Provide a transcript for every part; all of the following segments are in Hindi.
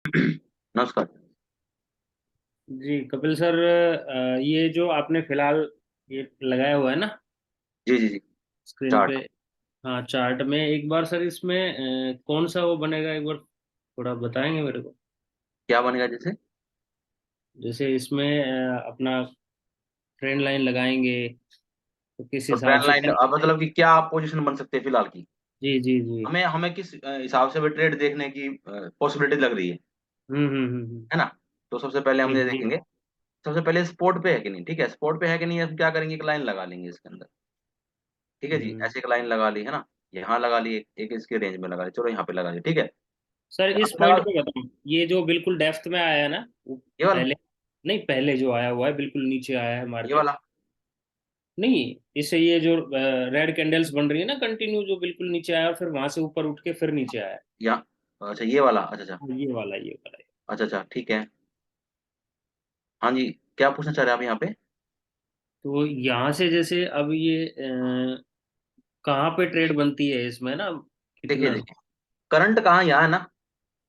नमस्कार। जी कपिल सर, ये जो आपने फिलहाल ये लगाया हुआ है ना जी, जी, जी। स्क्रीन पे। चार्ट। हाँ, चार्ट में एक बार सर इसमें कौन सा वो बनेगा, एक बार थोड़ा बताएंगे मेरे को। क्या बनेगा जैसे? जैसे इसमें अपना ट्रेंड लाइन लगाएंगे तो किस तो हिसाब ट्रेंड से लाइन चल। मतलब कि क्या पोजीशन बन सकती है फिलहाल की? जी जी जी। हमें हमें किस हिसाब से भी ट्रेड देखने की पॉसिबिलिटी लग रही है ना? तो सबसे पहले हम जी ये जी। देखेंगे। सबसे पहले स्पॉट पे है कि नहीं, ठीक है? स्पॉट पे है कि नहीं, हम क्या करेंगे, एक लाइन लगा लेंगे इसके अंदर। ठीक है जी, हम्म। ऐसे एक लाइन लगा ली है ना? यहाँ लगा ली, एक इसके रेंज में लगा ली, चलो यहाँ पे लगा ली, ठीक है? सर यहाँ इस पे लगा। पॉइंट पे बताऊँ, ये जो बिल्कुल डेप्थ में आया है ना, वो ये वाला। पहले नहीं, पहले जो आया हुआ है बिल्कुल नीचे आया है ये मार्केट। वाला। नहीं, इससे ये जो रेड कैंडल्स बन रही है ना कंटिन्यू, जो बिल्कुल नीचे आया फिर वहां से ऊपर उठ के फिर नीचे आया। यहाँ। अच्छा, ये वाला, अच्छा अच्छा। ये वाला। अच्छा अच्छा, ठीक है। हाँ जी। क्या पूछना चाह रहे हैं आप यहाँ पे? तो यहाँ से जैसे अब ये कहाँ पे ट्रेड बनती है इसमें ना, देखिए कितना। देखिए, करंट कहाँ, यहाँ है ना?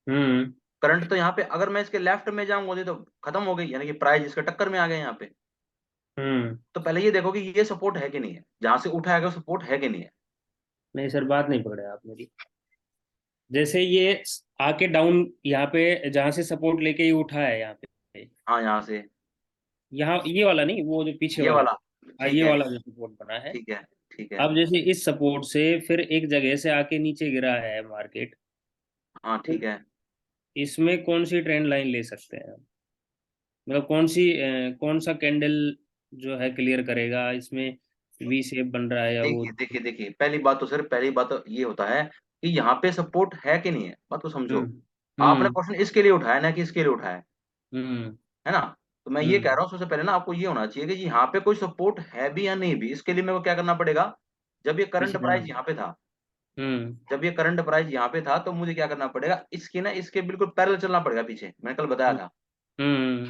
हम्म करंट तो यहाँ पे, अगर मैं इसके लेफ्ट में जाऊंगा तो खत्म हो गई, यानी कि प्राइस इसके टक्कर में आ गया यहाँ पे। हम्म। तो पहले ये देखो कि ये सपोर्ट है कि नहीं है, जहां से उठाएगा सपोर्ट है कि नहीं है। नहीं सर, बात नहीं पकड़े आप मेरी। जैसे ये आके डाउन यहाँ पे जहाँ से सपोर्ट लेके ये उठा है यहाँ पे। हाँ, यहाँ से। यहाँ ये वाला नहीं, वो जो पीछे ये वाला। वाला। हाँ, ठीक ये है, वाला जो सपोर्ट बना है। ठीक है, ठीक है। अब जैसे इस सपोर्ट से फिर एक जगह से आके नीचे गिरा है मार्केट। हाँ, ठीक है। इसमें कौन सी ट्रेंड लाइन ले सकते हैं, मतलब कौन सी कौन सा कैंडल जो है क्लियर करेगा इसमें। वी शेप बन रहा है या वो। देखिए देखिए देखिए, पहली बात तो सर, पहली बात तो ये होता है कि यहाँ पे सपोर्ट है कि नहीं है, बात को समझो। हम्म आपने हम्म क्वेश्चन इसके लिए उठाया ना कि इसके लिए उठाया हम्म है ना? तो मैं ये कह हम्म रहा हूँ, सबसे पहले ना आपको ये होना चाहिए कि जी यहाँ पे कोई सपोर्ट है भी या नहीं भी। इसके लिए मेरे को क्या करना पड़ेगा? जब ये करंट पीछे प्राइस जाना। यहाँ पे था, हम्म जब ये करंट प्राइस यहाँ पे था, तो मुझे क्या करना पड़ेगा, इसके ना इसके बिल्कुल पैरेलल चलना पड़ेगा पीछे, मैंने कल बताया हम्म था। हम्म,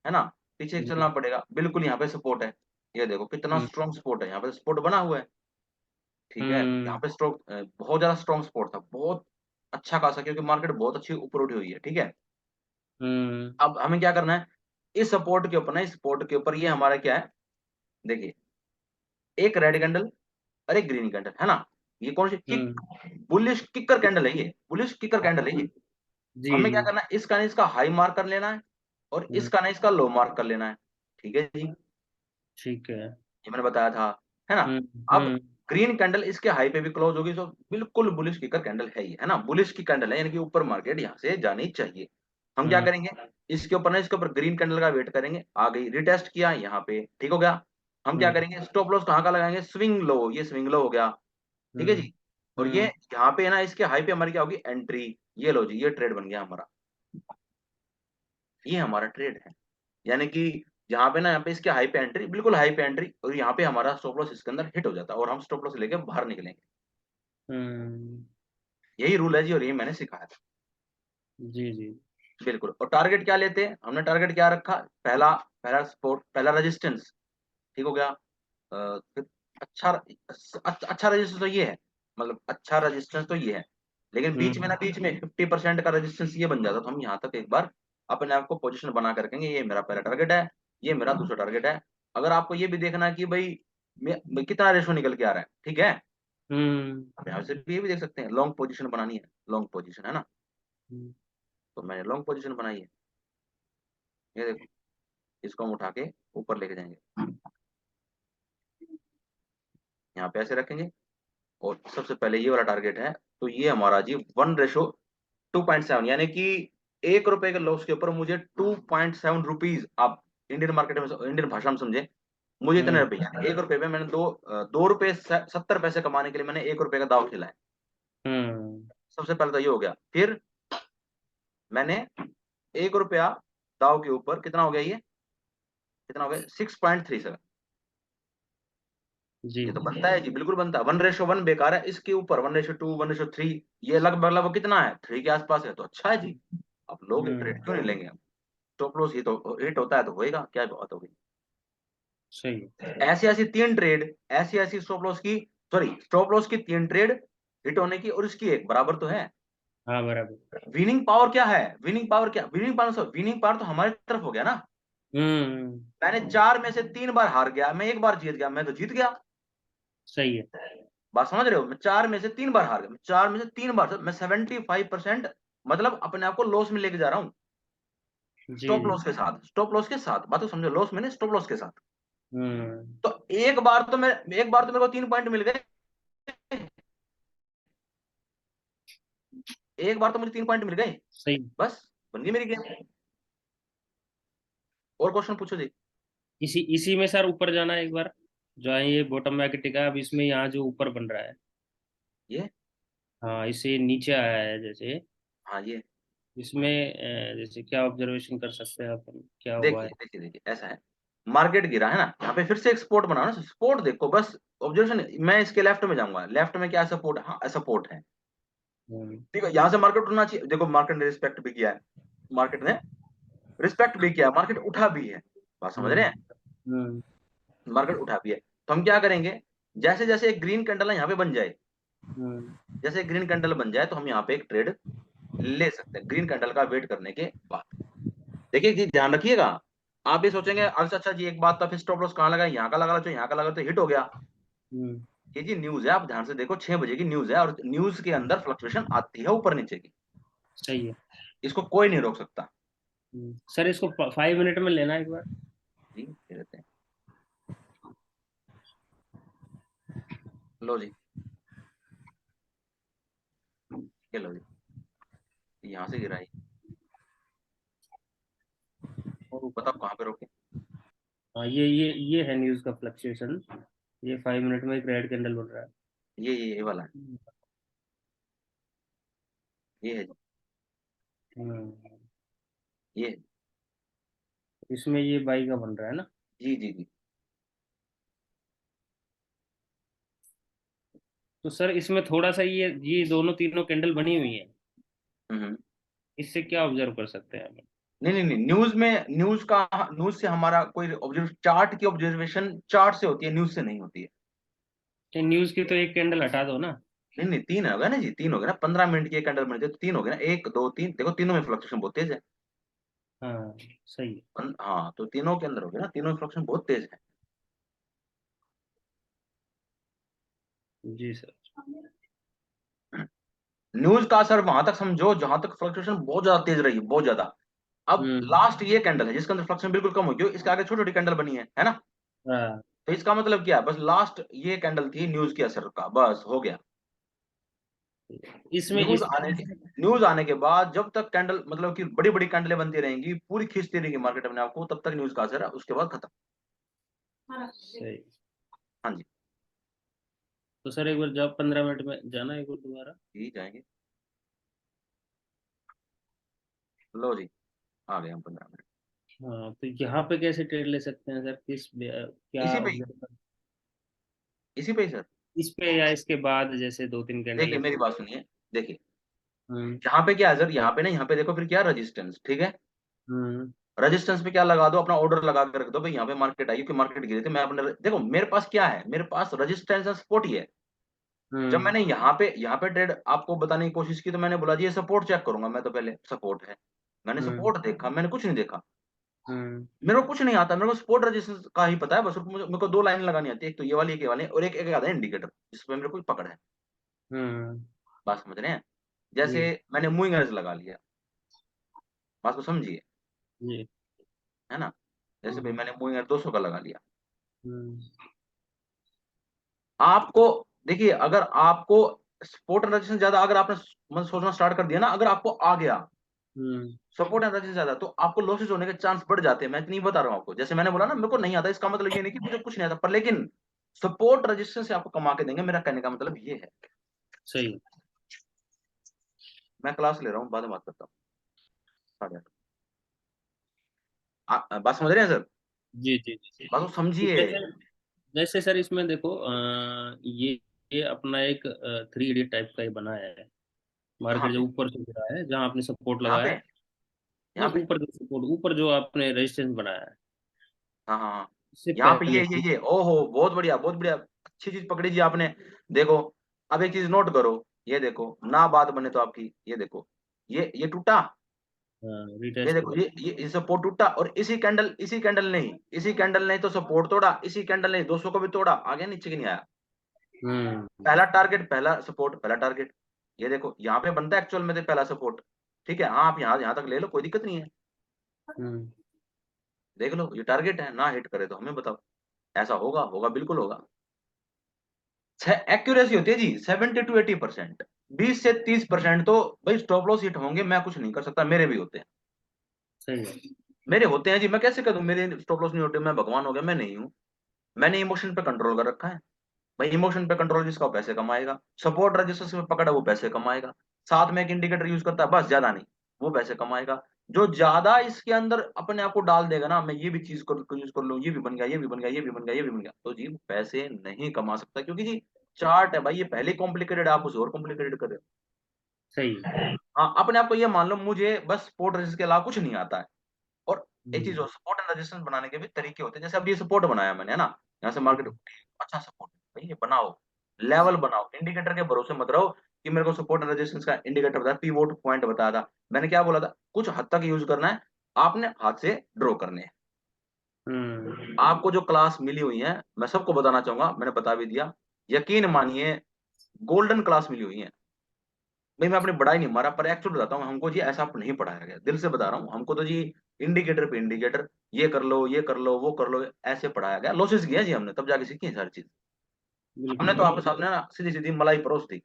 है ना? पीछे जी। चलना पड़ेगा, बिल्कुल यहाँ पे सपोर्ट है। ये देखो कितना हम्म स्ट्रॉन्ग सपोर्ट है, यहाँ पे सपोर्ट बना हुआ है। ठीक है, यहाँ हम्म पे स्ट्रोक बहुत ज्यादा स्ट्रॉन्ग सपोर्ट था, बहुत अच्छा खासा, क्योंकि मार्केट बहुत अच्छी ऊपर उठी हुई है। ठीक है, हम्म अब हमें क्या करना है, इस सपोर्ट के ऊपर ना, इस सपोर्ट के ऊपर ये हमारा क्या है, देखिए, एक रेड कैंडल और एक ग्रीन कैंडल, है ना? ये कौन सी किक, हम्म, बुलिश किकर कैंडल है, ये बुलिश किकर कैंडल है ये। जी हमें क्या जी। करना है, इसका ना इसका हाई मार्क कर लेना है, और हम्म इसका ना इसका लो मार्क कर लेना है। ठीक है जी, ठीक है। ये मैंने बताया था, है ना? अब हम्म। ग्रीन कैंडल इसके हाई पे भी क्लोज होगी, तो बिल्कुल बुलिश किकर कैंडल है ये, है ना? बुलिश की कैंडल है, यानी कि ऊपर मार्केट यहाँ से जानी चाहिए। हम क्या हम्म करेंगे, इसके ऊपर ना, इसके ऊपर ग्रीन कैंडल का वेट करेंगे, आ गई, रिटेस्ट किया यहाँ पे, ठीक हो गया। हम क्या हम्म करेंगे, स्टॉप लॉस कहाँ का लगाएंगे, स्विंग लो, ये स्विंग लो हो गया। ठीक है हम्म जी। और ये हम्म, यहाँ पे है ना, इसके हाई पे हमारी क्या होगी, एंट्री। ये लो जी, ये ट्रेड बन गया हमारा, ये हमारा ट्रेड है। यानी कि यहाँ पे ना, यहाँ पे इसके हाई पे एंट्री, बिल्कुल हाई पे एंट्री, और यहाँ पे हमारा स्टॉप लॉस इसके अंदर हिट हो जाता है, और हम स्टॉप लॉस लेके बाहर निकलेंगे। हम्म, यही रूल है जी, और यही मैंने सिखाया था। जी जी। बिल्कुल। और टारगेट क्या लेते हैं, हमने टारगेट क्या रखा, पहला, पहला सपोर्ट, पहला रेजिस्टेंस। ठीक हो गया। फिर अच्छा, अच्छा रेजिस्टेंस तो ये है, मतलब अच्छा रेजिस्टेंस तो ये है, लेकिन बीच में ना, हम्म बीच में 50% का रेजिस्टेंस ये बन जाता, तो हम यहाँ तक एक बार अपने आप को पोजीशन बना कर रखेंगे, ये मेरा पहला टारगेट है, ये मेरा दूसरा टारगेट है। अगर आपको ये भी देखना है कि भाई मैं कितना रेशो निकल के आ रहा है, ठीक है, हम्म आप यहाँ से भी ये भी देख सकते हैं, लॉन्ग पोजीशन बनानी है, लॉन्ग पोजीशन, है ना? हम्म, तो मैंने लॉन्ग पोजीशन बनाई है, ये देखो, इसको हम उठा के ऊपर लेके जाएंगे, यहाँ पे ऐसे रखेंगे। और सबसे पहले ये वाला टारगेट है, तो ये हमारा जी 1:2.7, यानी कि 1 रुपए के लॉस के ऊपर मुझे 2.7 रुपीज, आप इंडियन मार्केट में, इंडियन भाषा में समझे, मुझे इतने हम्म, रुपए, यानी 1 रुपए में मैंने 2 रुपए 70 पैसे कमाने के लिए मैंने 1 रुपए का दाव खेला है। हम्म, सबसे पहले तो ये हो गया। फिर मैंने 1 रुपया दाव के ऊपर, कितना हो गया ये, कितना हो गया, 6.37। जी ये तो जी। बनता है जी, बिल्कुल बनता है। 1:1 बेकार है, इसके ऊपर 1:2, 1:3, ये लगभग कितना है, 3 के आसपास है, तो अच्छा है जी। अब लोग ट्रेड हम्म, क्यों नहीं लेंगे हम? स्टॉप लॉस ही तो हिट होता है तो होएगा, क्या बात होगी। सही है। ऐसी ऐसी 3 ट्रेड, ऐसी ऐसी स्टॉप लॉस की, सॉरी, स्टॉप लॉस की 3 ट्रेड हिट होने की, और इसकी एक बराबर तो है। हाँ बराबर। विनिंग पावर क्या है, विनिंग पावर क्या, विनिंग पावर तो हमारी तरफ हो गया ना। हम्म। मैंने 4 में से 3 बार हार गया, मैं 1 बार जीत गया, मैं तो जीत गया। सही है। बात समझ रहे हो, मैं 4 में से 3 बार हार गया, मैं 4 में से 3 बार, मैं 75% मतलब अपने आप को लॉस में लेके जा रहा हूँ। जी स्टॉप जी। लॉस के साथ, स्टॉप लॉस के साथ, बात तो समझो, लॉस मैंने स्टॉप लॉस के साथ। हम्म। तो एक बार तो मेरे को 3 पॉइंट मिल गए, एक बार तो मुझे 3 पॉइंट मिल गए, सही। बस बन गई मेरी गेम। और क्वेश्चन पूछो जी। इसी इसी में सर ऊपर जाना है एक बार, जो है ये बॉटम ब्रैकेट टिका है, अब इसमें यहाँ जो ऊपर बन रहा है, ये, हाँ इससे नीचे आया है जैसे, हाँ ये, इसमें जैसे क्या ऑब्जर्वेशन कर सकते हैं अपन, क्या हुआ है। देखिए ऐसा है, मार्केट गिरा है ना, यहाँ पे फिर से एक सपोर्ट बना ना, सपोर्ट देखो बस, ऑब्जर्वेशन, मैं इसके लेफ्ट में जाऊंगा, लेफ्ट में क्या सपोर्ट, हाँ सपोर्ट है, हम्म। ठीक है, यहाँ से मार्केट उठना चाहिए, देखो मार्केट ने रिस्पेक्ट भी किया है, मार्केट ने रिस्पेक्ट भी किया, मार्केट उठा भी है, बात समझ रहे हम्म। हैं, हम्म। मार्केट उठा भी है। तो हम क्या करेंगे, जैसे जैसे एक ग्रीन कैंडल यहाँ पे बन जाए, हम्म। जैसे ग्रीन कैंडल बन जाए तो हम यहाँ पे एक ट्रेड ले सकते हैं, ग्रीन कैंडल का वेट करने के बाद। देखिए जी, ध्यान रखिएगा, आप ये सोचेंगे अच्छा अच्छा जी, एक बात, तो फिर स्टॉप लॉस कहाँ लगा, यहाँ का लगा, तो यहाँ का लगा तो हिट हो गया। हम्म। ये जी न्यूज है, आप ध्यान से देखो, 6 बजे की न्यूज है, और न्यूज के अंदर फ्लक्चुएशन आती है ऊपर नीचे की, सही है। इसको कोई नहीं रोक सकता। सर इसको 5 मिनट में लेना एक बार। जी ये रहते हैं, लो जी, ये लो जी, यहाँ से गिरा है, और ऊपर। बताओ कहाँ पे रोके। हाँ ये है न्यूज़ का फ्लक्चुएशन, ये 5 मिनट में एक रेड कैंडल बन रहा है। ये वाला है, ये है जी, हम्म। ये है। इसमें ये बाई का बन रहा है ना। जी जी जी। तो सर इसमें थोड़ा सा ये दोनों तीनों कैंडल बनी हुई है, हम्म। इससे क्या ऑब्जर्व कर सकते हैं हम। नहीं नहीं नहीं, न्यूज में, न्यूज से हमारा कोई ऑब्जर्व, चार्ट की ऑब्जर्वेशन चार्ट से होती है, न्यूज से नहीं होती है। न्यूज़ की तो एक कैंडल हटा दो ना। नहीं नहीं, 3 हो गया ना जी, 3 हो गया ना, 15 मिनट की एक कैंडल बनी थी, तो 3 हो गया ना, 1 2 3, देखो तीनों में फ्लक्चुएशन बहुत तेज है। हाँ सही है। हाँ, तो तीनों के अंदर हो गया ना, तीनों में फ्लक्चुएशन बहुत तेज है। जी सर। न्यूज का असर वहां तक समझो जहां तक फ्लक्चुएशन बहुत ज्यादा तेज रही है, बहुत ज्यादा। अब हम्म। लास्ट ये कैंडल है जिसके अंदर फ्लक्चुएशन बिल्कुल कम हो गई, इसके आगे छोटी छोटी कैंडल बनी है ना। हाँ। तो इसका मतलब क्या है, बस लास्ट ये कैंडल थी न्यूज के असर का, बस हो गया। इसमें न्यूज इस आने के न्यूज आने के बाद जब तक कैंडल, मतलब कि बड़ी बड़ी कैंडलें बनती रहेंगी, पूरी खींचती रहेगी मार्केट अपने आप को, तब तक न्यूज का असर है, उसके बाद खत्म। सही। हाँ जी। तो सर एक बार जब 15 मिनट में जाना एक बार दोबारा। जी जाएंगे, लो जी, आ गए हम 15 मिनट। हाँ तो यहाँ पे कैसे ट्रेड ले सकते हैं सर, क्या इसी पे ही, ऑब्जर्व कर, इसी पे ही सर। इस पे या इसके बाद जैसे दो तीन कैंडल देखिए है। मेरी बात सुनिए, देखिए हम्म। यहाँ पे क्या है सर, यहाँ पे ना, यहाँ पे देखो फिर क्या, रेजिस्टेंस, ठीक है, हम्म। रेजिस्टेंस पे क्या लगा दो, अपना ऑर्डर लगा के रख दो भाई, यहाँ पे मार्केट आई, क्योंकि मार्केट गिरी थी, मैं अपने, देखो मेरे पास क्या है, मेरे पास रेजिस्टेंस और सपोर्ट ही है। जब हम्म। मैंने यहाँ पे ट्रेड आपको बताने की कोशिश की, तो मैंने बोला जी ये सपोर्ट चेक करूंगा, मैं तो पहले सपोर्ट है, मैंने हम्म। सपोर्ट देखा, मैंने कुछ नहीं देखा, हम्म। मेरे को कुछ नहीं आता, मेरे को सपोर्ट रेजिस्टेंस का ही पता है बस, मेरे को 2 लाइन लगानी आती है, एक तो ये वाली, एक ये वाली, और एक एक आता है इंडिकेटर, जिसपे मेरे को पकड़ है। हम्म। बात समझ रहे हैं, जी जैसे मैंने मूविंग एवरेज लगा लिया, बात को समझिए, जी। है ना, जैसे भाई हम्म। मैंने मूविंग एवरेज 200 का लगा लिया। हम्म। आपको, देखिए अगर आपको सपोर्ट एंड रेजिस्टेंस ज्यादा, अगर आपने मतलब सोचना स्टार्ट कर दिया ना, अगर आपको आ गया हम्म। सपोर्ट एंड रेजिस्टेंस ज्यादा, तो आपको लॉसेस होने के चांस बढ़ जाते हैं, मैं इतनी बता रहा हूँ आपको, जैसे मैंने बोला ना, मेरे को नहीं आता, इसका मतलब ये नहीं कि मुझे कुछ नहीं आता, पर लेकिन सपोर्ट रेजिस्टेंस से आपको कमा के देंगे, मेरा कहने का मतलब ये है। सही। मैं क्लास ले रहा हूँ, बाद में बात करता हूँ, 8:30। बात समझ रहे हैं सर, जी जी जी। बात को तो समझिए। जैसे जैसे सर इसमें देखो ये अपना एक 3 इडियट टाइप का ही बना है, कहाँ मार्केट पे, जो ऊपर से गिरा है जहाँ आपने सपोर्ट यहाँ लगाया पे, है। यहाँ नहीं पे, ऊपर जो सपोर्ट, ऊपर जो आपने रेजिस्टेंस बनाया है, हाँ हाँ हाँ, इससे यहाँ पे पहले। ये ओहो बहुत बढ़िया, बहुत बढ़िया, अच्छी चीज पकड़ी जी आपने। देखो, अब एक चीज नोट करो, ये देखो ना बात बने तो आपकी, ये देखो ये टूटा, हाँ, ये रिटेस्ट देखो हुआ। ये सपोर्ट टूटा, और इसी कैंडल नहीं तो सपोर्ट तोड़ा, इसी कैंडल नहीं 200 को भी तोड़ा, आगे नीचे की नहीं आया। पहला टारगेट, पहला सपोर्ट, पहला टारगेट, ये देखो यहाँ पे बनता है एक्चुअल में तो पहला सपोर्ट। ठीक है, हाँ आप यहाँ तक ले लो, कोई दिक्कत नहीं है। हम्म। देख लो ये टारगेट है, ना हिट करे तो हमें बताओ। ऐसा होगा? होगा, बिल्कुल होगा। एक्यूरेसी होती है जी 70 to 80%। 20 से 30% तो भाई स्टॉप लॉस हिट होंगे, मैं कुछ नहीं कर सकता, मेरे भी होते हैं। सही है। मेरे होते हैं जी, मैं कैसे कर दूं मेरे स्टॉप लॉस नहीं होते? मैं भगवान हो गया? मैं नहीं हूँ। मैंने इमोशन पे कंट्रोल कर रखा है। भाई इमोशन पे कंट्रोल जिसका, वो पैसे कमाएगा। सपोर्ट रजिस्टर में पकड़ा, वो पैसे कमाएगा। साथ में एक इंडिकेटर यूज करता है, बस ज्यादा नहीं, वो पैसे कमाएगा। जो ज्यादा इसके अंदर अपने आप को डाल देगा ना, मैं ये भी चीज कर यूज कर लूं, ये भी बन गया, ये भी बन गया, ये भी बन गया, ये भी बन गया, तो जी वो पैसे नहीं कमा सकता, क्योंकि जी चार्ट है भाई, ये पहले कॉम्प्लिकेटेड है, आप उसे और कॉम्प्लिकेटेड कर रहे सही है। हो। हाँ, अपने आप को ये मान लो, मुझे बस सपोर्ट रजिस्टर के अलावा कुछ नहीं आता है। और एक चीज हम्म। और, सपोर्ट एंड रेजिस्टेंस बनाने के भी तरीके होते हैं। जैसे अब ये सपोर्ट बनाया मैंने, है ना, यहाँ से मार्केट, अच्छा सपोर्ट, भाई ये बनाओ, लेवल बनाओ, इंडिकेटर के भरोसे मत रहो कि मेरे को सपोर्ट एंड रेजिस्टेंस का इंडिकेटर बताया, पीवोट पॉइंट बताया था। मैंने क्या बोला था? कुछ हद तक यूज करना है, आपने हाथ से ड्रॉ करने हैं। हम्म। आपको जो क्लास मिली हुई है, मैं सबको बताना चाहूंगा, मैंने बता भी दिया, यकीन मानिए गोल्डन क्लास मिली हुई है। भाई मैं अपनी बड़ाई नहीं मारा, पर एक्चुअल बताता हूँ, हमको जी ऐसा नहीं पढ़ाया गया, दिल से बता रहा हूँ, हमको तो जी इंडिकेटर पे इंडिकेटर, ये कर लो, ये कर लो, वो कर लो, ऐसे पढ़ाया गया, लॉसेस किया जी हमने, तब जाके सीखी है सारी चीज। हमने बिल्कुल। तो आपके सामने ना सीधी सीधी मलाई परोस दी,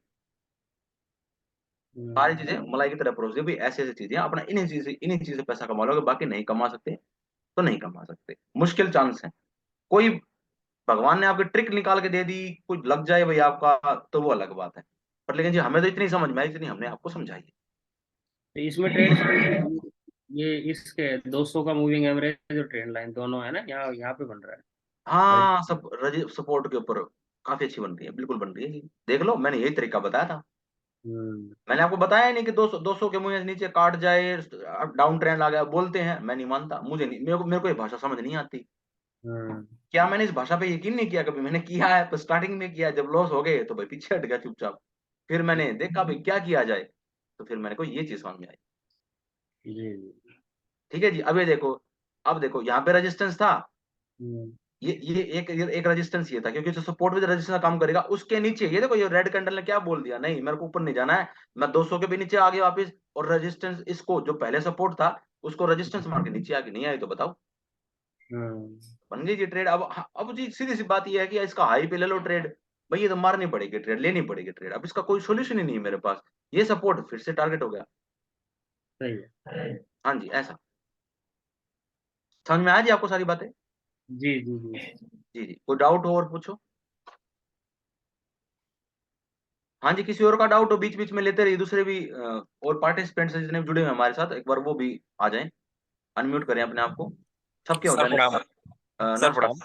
सारी हम्म। चीजें मलाई की तरह परोस दी, भाई ऐसी ऐसी चीजें अपना, इन्हीं चीज से पैसा कमा लोगे, बाकी नहीं कमा सकते तो नहीं कमा सकते, मुश्किल चांस है। कोई भगवान ने आपकी ट्रिक निकाल के दे दी, कुछ लग जाए भाई आपका, तो वो अलग बात है। पर लेकिन जी हमें तो इतनी समझ में आई, इतनी हमने आपको समझाई तो इसमें ट्रेड चल रहा है ये इसके 200 का मूविंग एवरेज और ट्रेंड लाइन दोनों है ना, यहाँ पे बन रहा है। हाँ, सब सपोर्ट के ऊपर काफी अच्छी बन रही है, बिल्कुल बन रही है जी। देख लो, मैंने यही तरीका बताया था। हम्म। मैंने आपको बताया ही नहीं कि 200 के मुंह से नीचे काट जाए, डाउन ट्रेंड आ गया, बोलते हैं, मैं नहीं मानता, मुझे नहीं, मेरे को ये भाषा समझ नहीं आती। हम्म। क्या मैंने इस भाषा पे यकीन नहीं किया कभी? मैंने किया है, तो स्टार्टिंग में किया, जब लॉस हो गए तो भाई पीछे हट गया चुपचाप। फिर मैंने देखा भाई क्या किया जाए, तो फिर मैंने को ये चीज समझ में आई। जी जी। ठीक है जी, अब ये देखो, अब देखो यहाँ पे रेजिस्टेंस था, हम्म। ये एक रेजिस्टेंस ये था, क्योंकि जो सपोर्ट विद रेजिस्टेंस काम करेगा, उसके नीचे ये देखो, ये रेड कैंडल ने क्या बोल दिया, नहीं मेरे को ऊपर नहीं जाना है, मैं 200 के भी नीचे आ गया वापस, और रेजिस्टेंस इसको, जो पहले सपोर्ट था उसको रेजिस्टेंस मान के नीचे आ गई, नहीं आई तो बताओ। हम्म। बन गई जी ट्रेड। अब जी सीधी सी बात ये है कि इसका हाई पे ले लो ट्रेड, भाई ये तो मारनी पड़ेगी ट्रेड, लेनी पड़ेगी ट्रेड, अब इसका कोई सोल्यूशन ही नहीं है मेरे पास। ये सपोर्ट फिर से टारगेट हो गया। सही है। हाँ जी, ऐसा समझ में आया जी आपको सारी बातें? जी जी जी। जी जी, कोई डाउट हो और पूछो। हाँ जी, किसी और का डाउट हो बीच बीच में लेते रहिए, दूसरे भी और पार्टिसिपेंट्स जितने भी जुड़े हुए हैं हमारे साथ, एक बार वो भी आ जाएं, अनम्यूट करें अपने आप को, सबके होता सर है प्रणाम। नमस्कार। सर नमस्कार। प्रणाम।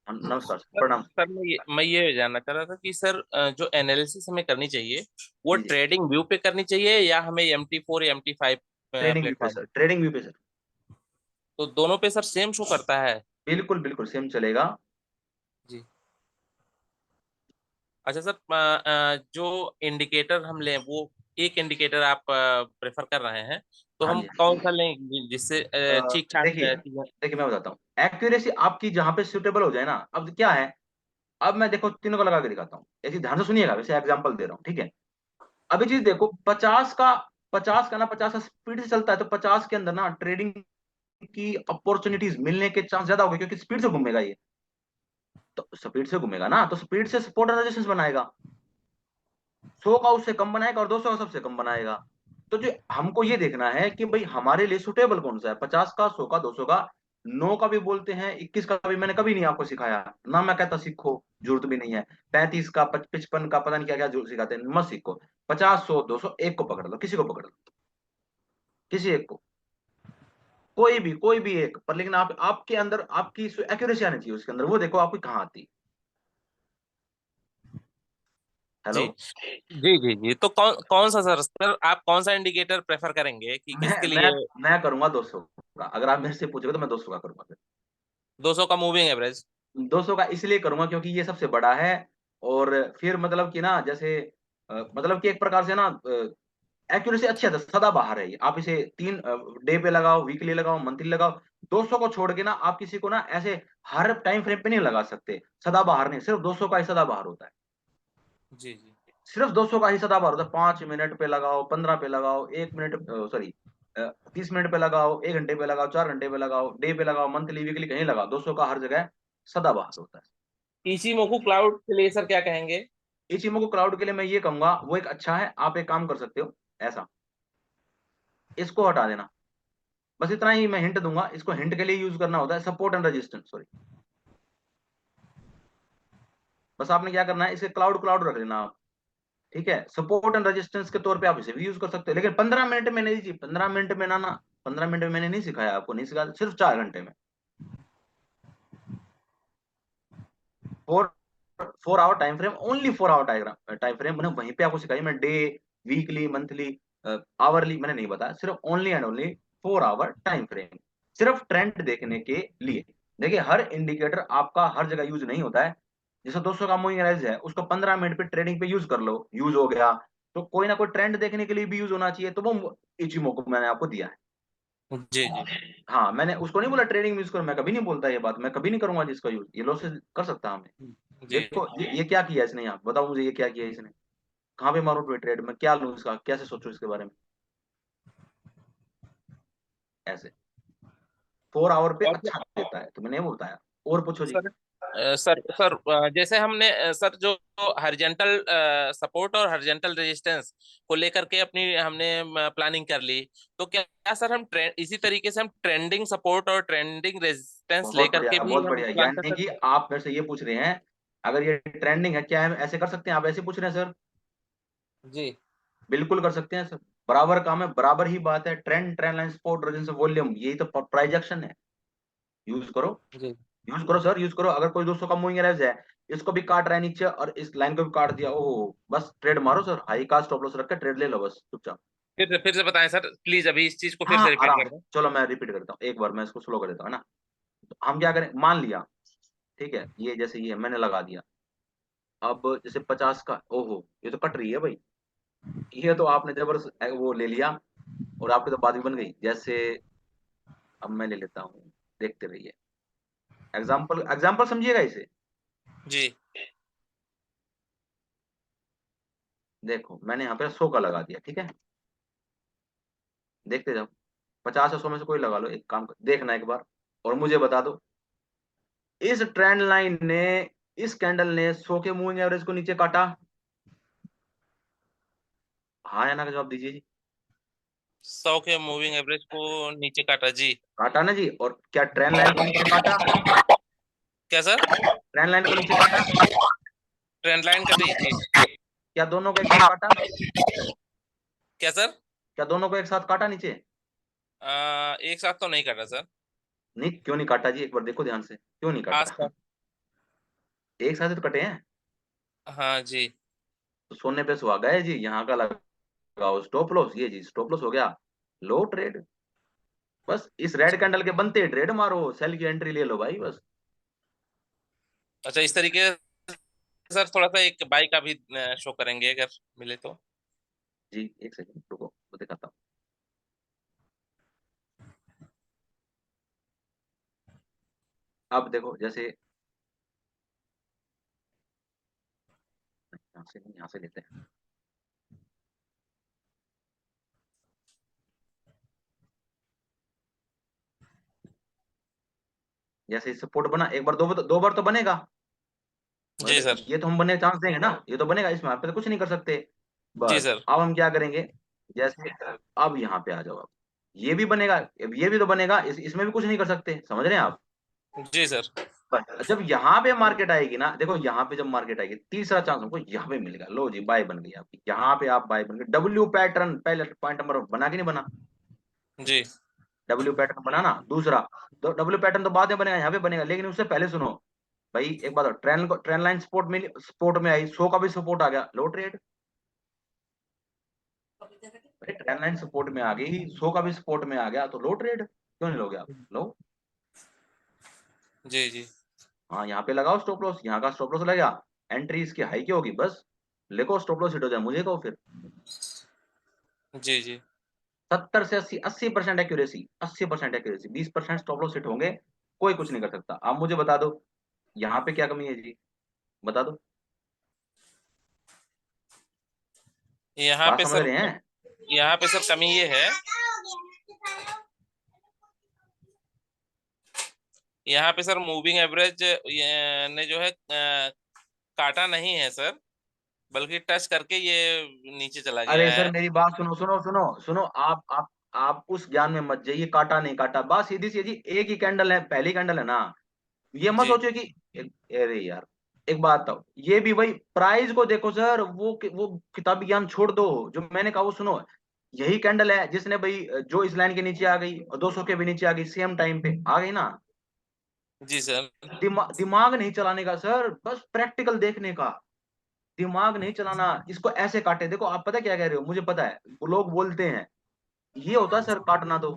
नमस्कार सर, सर प्रणाम। सर मैं ये जानना चाह रहा था कि सर जो एनालिसिस हमें करनी चाहिए वो जी जी, ट्रेडिंग व्यू पे करनी चाहिए या हमें MT4 या MT5 ट्रेडिंग व्यू पे प्लेटफॉर्म? सर, ट्रेडिंग व्यू पे सर, तो दोनों पे सर सेम शो करता है? बिल्कुल बिल्कुल सेम चलेगा। जी। अच्छा सर, जो इंडिकेटर हम लें वो एक इंडिकेटर आप प्रेफर कर रहे हैं, तो हाँ हम जी, कौन सा लें जिससे ठीक ठाक देखिए चीजें? देखिए मैं बताता हूँ, एक्यूरेसी आपकी जहाँ पे सुटेबल हो जाए ना, अब क्या है, अब मैं देखो तीनों को लगा के दिखाता हूँ, ऐसी ध्यान से सुनिएगा, वैसे एग्जांपल दे रहा हूँ, ठीक है। अभी चीज देखो, 50 का ना, 50 का स्पीड से चलता है, तो 50 के अंदर ना ट्रेडिंग की अपॉर्चुनिटीज मिलने के चांस ज्यादा हो गए, क्योंकि स्पीड से घूमेगा ये, तो स्पीड से घूमेगा ना, तो स्पीड से सपोर्ट एंड रेजिस्टेंस बनाएगा, 100 का उससे कम बनाएगा और 200 का सबसे कम बनाएगा। तो जो हमको ये देखना है कि भाई हमारे लिए सुटेबल कौन सा है, 50 का, 100 का, 200 का, 9 का भी बोलते हैं, 21 का भी मैंने कभी नहीं आपको सिखाया ना, मैं कहता सीखो, जरूरत भी नहीं है। 35 का, 55 का, पता नहीं क्या क्या जो सिखाते हैं, मत सीखो। 50, 100, 200, एक को पकड़ लो, किसी को पकड़ लो, किसी एक को, कोई भी एक पर, लेकिन आप आपके अंदर आपकी एक्यूरेसी आनी चाहिए उसके अंदर, वो देखो आपकी कहाँ आती। हेलो। जी जी जी जी। तो कौन कौन सा सर सर आप कौन सा इंडिकेटर प्रेफर करेंगे कि मैं किसके मैं लिए? मैं करूंगा 200 का, अगर आप मेरे से पूछोगे तो मैं 200 का करूंगा। 200 का मूविंग एवरेज? 200 का इसलिए करूंगा क्योंकि ये सबसे बड़ा है, और फिर मतलब कि ना, जैसे मतलब कि एक प्रकार से ना एक्यूरेसी अच्छी है, सदाबहार है ये। आप इसे 3 डे पे लगाओ, वीकली लगाओ, मंथली लगाओ, 200 को छोड़ के ना आप किसी को ना ऐसे हर टाइम फ्रेम पे नहीं लगा सकते। सदाबहार नहीं, सिर्फ 200 का ही सदाबहार होता है। जी जी सिर्फ 200 का ही सदाबहार होता है। 5 मिनट पे लगाओ, 15 पे लगाओ, 1 मिनट सॉरी 30 मिनट पे लगाओ, 1 घंटे पे लगाओ, 4 घंटे पे लगाओ, डे पे लगाओ, मंथली, वीकली कहीं लगाओ, 200 का हर जगह सदाबहार होता है। इचिमोकू क्लाउड के लिए सर क्या कहेंगे? इचिमोकू क्लाउड के लिए मैं ये कहूँगा, वो एक अच्छा है, आप एक काम कर सकते हो ऐसा, इसको हटा देना। बस इतना ही मैं हिंट दूँगा, इसको हिंट के लिए यूज़ करना होता है, सपोर्ट एंड रेजिस्टेंस सॉरी। बस आपने क्या करना है, इसे क्लाउड क्लाउड रख देना आप, ठीक है? सपोर्ट एंड रेजिस्टेंस के तौर पे आप इसे भी यूज़ कर सकते हो, लेकिन 15 मिनट में नहीं जी, 15 मिनट में ना 15 मिनट में मैंने नहीं सिखाया आपको, नहीं सिखाया, सिर्फ 4 घंटे में। 4 4 hour time frame, only 4 hour time frame मैंने वहीं पे आपको सिखाई। मैं डे, वीकली, मंथली, आवरली मैंने नहीं बताया, सिर्फ only and only 4 hour time frame, सिर्फ ट्रेंड देखने के लिए। देखिए, हर इंडिकेटर आपका हर जगह यूज़ नहीं होता है। जैसे 200 का मूविंग एवरेज है, उसको 15 मिनट पे ट्रेडिंग पे यूज़ कर लो, यूज़ हो गया, तो कोई ना कोई ट्रेंड देखने के लिए भी यूज़ होना चाहिए, तो वो इचिमोकू मैंने आपको दिया है। जी जी हाँ, मैंने उसको नहीं बोला ट्रेडिंग में यूज़ करो, मैं कभी नहीं बोलता ये बात, मैं कभी नहीं करूँगा जिसका यूज़, ये लॉसेस कर सकता हूँ मैं। जी देखो ये क्या किया इसने, यहाँ बताओ मुझे, ये क्या किया इसने? कहाँ पे मारूं ट्रेड में, क्या लूं इसका, कैसे सोचूं इसके बारे में? ऐसे 4 आवर पे और अच्छा देता है, तो मैंने वो बताया। और पूछो जी। सर सर जैसे हमने सर जो हॉरिजॉन्टल सपोर्ट और हॉरिजॉन्टल रेजिस्टेंस को लेकर के अपनी हमने प्लानिंग कर ली, तो क्या सर हम ट्रेंड इसी तरीके से हम ट्रेंडिंग सपोर्ट और ट्रेंडिंग रेजिस्टेंस बहुत लेकर के बढ़िया, भी बहुत हम बढ़िया। प्लान कर यानी कि सकते हैं? आप मेरे से ये पूछ रहे हैं, अगर ये ट्रेंडिंग है, क्या हम ऐसे कर सकते हैं? आप ऐसे पूछ रहे हैं सर? जी बिल्कुल कर सकते हैं सर, बराबर काम है, बराबर ही बात है। Trend, trend line, support, resistance, volume, यही तो प्राइस एक्शन है। यूज करो, जी यूज करो सर, यूज करो। अगर कोई 200 का मूविंग एवरेज है, इसको भी काट रहा है नीचे और इस लाइन को भी काट दिया, ओह बस ट्रेड मारो सर, हाई का स्टॉप लॉस रख के ट्रेड ले लो बस चुपचाप। फिर से बताएं सर प्लीज, अभी इस चीज को फिर हाँ से रिपीट आराम कर से, दें। चलो मैं रिपीट करता हूँ एक बार, मैं इसको स्लो कर देता हूँ, है ना? तो हम क्या करें, मान लिया, ठीक है, ये जैसे ये मैंने लगा दिया। अब जैसे 50 का, ओहो ये तो कट रही है भाई, ये तो आपने जबरदस्त वो ले लिया, और आपकी तो बात भी बन गई। जैसे अब मैं ले लेता हूँ, देखते रहिए, एग्जाम्पल एग्जाम्पल समझिएगा इसे। जी देखो मैंने यहाँ पे 100 का लगा दिया, ठीक है, देखते जाओ, 50 या 100 में से कोई लगा लो, एक काम देखना एक बार, और मुझे बता दो, इस ट्रेंड लाइन ने, इस कैंडल ने 100 के मूविंग एवरेज को नीचे काटा? हाँ या ना का जवाब दीजिए जी। 100 के मूविंग एवरेज को नीचे काटा जी। काटा ना जी, और क्या ट्रेंड लाइन को नीचे काटा? क्या सर? ट्रेंड लाइन को नीचे काटा? ट्रेंड लाइन कटी जी। क्या दोनों को एक साथ काटा? क्या सर? क्या दोनों को एक साथ काटा नीचे? एक साथ तो नहीं काटा सर। नहीं, क्यों नहीं काटा जी, एक बार देखो ध्यान से, क्यों नहीं आस काटा? पास। एक साथ ही तो कटे हैं। हाँ जी तो सोने पे सुहागा है जी, यहाँ का लगाओ स्टॉप लॉस, ये जी स्टॉप लॉस हो गया, लो ट्रेड। बस इस रेड कैंडल के बनते ट्रेड मारो, सेल की एंट्री ले लो भाई बस। अच्छा, इस तरीके से सर थोड़ा सा एक बाई का भी शो करेंगे अगर मिले तो। जी एक सेकंड रुको, तो दिखाता हूँ। अब देखो, जैसे यहाँ से नहीं, यहाँ से लेते हैं। जैसे सपोर्ट बना, एक बार, दो बार तो बनेगा, जी मतलब सर। ये तो हम बनने चांस देंगे ना, ये तो बनेगा, इसमें आप तो कुछ नहीं कर सकते। जी बस सर। अब हम क्या करेंगे, जैसे अब यहाँ पे आ जाओ आप, ये भी बनेगा, अब ये भी तो बनेगा, इसमें भी कुछ नहीं कर सकते, समझ रहे हैं आप? जी सर। बस जब यहाँ पे मार्केट आएगी ना, देखो यहाँ पे जब मार्केट आएगी, तीसरा चांस हमको यहाँ पे मिलेगा, लो जी बाय बन गई आपकी, यहाँ पे आप बाय बन गए। डब्ल्यू पैटर्न पहले पॉइंट नंबर बना कि नहीं बना? जी डब्ल्यू पैटर्न बना ना, दूसरा, तो डब्ल्यू पैटर्न तो बाद में बनेगा, यहाँ पे बनेगा, लेकिन उससे पहले सुनो भाई एक बात, ट्रेंड लाइन सपोर्ट में आई, 100 का भी सपोर्ट आ गया, लो ट्रेड। ट्रेंड लाइन सपोर्ट में आ गई, 100 का भी सपोर्ट में आ गया, तो लो ट्रेड, क्यों नहीं लोगे आप? लो। जी जी हाँ यहाँ पे लगाओ स्टॉप लॉस, यहाँ का स्टॉप लॉस लगा, एंट्री इसकी हाई की होगी बस, लिखो स्टॉप लॉस हिट हो जाए, मुझे कहो फिर। जी जी 70 से 80% accuracy, 80% accuracy, 20% stop loss hit होंगे, कोई कुछ नहीं कर सकता। आप मुझे बता दो यहाँ पे क्या कमी है जी, बता दो। यहाँ बात पे समझ सर, रहे हैं? यहाँ पे सर कमी ये है, यहाँ पे सर मूविंग एवरेज ने जो है काटा नहीं है सर, बल्कि टच करके ये नीचे चला अरे गया सर है। मेरी बात सुनो सुनो सुनो सुनो, आप उस ज्ञान में मत जाइए, काटा नहीं काटा, बात सीधी सी है जी, एक ही कैंडल है, पहली कैंडल है ना। ये मत जी सोचो कि अरे यार, एक बात बताओ, ये भी वही प्राइस को देखो सर, वो किताबी ज्ञान छोड़ दो, जो मैंने कहा वो सुनो। यही कैंडल है जिसने भाई जो इस लाइन के नीचे आ गई और 200 के भी नीचे आ गई, सेम टाइम पे आ गई ना। जी सर। दिमाग नहीं चलाने का सर, बस प्रैक्टिकल देखने का, दिमाग नहीं चलाना। इसको ऐसे काटे देखो, आप पता क्या कह रहे हो, मुझे पता है, वो लोग बोलते हैं ये होता है सर काटना, तो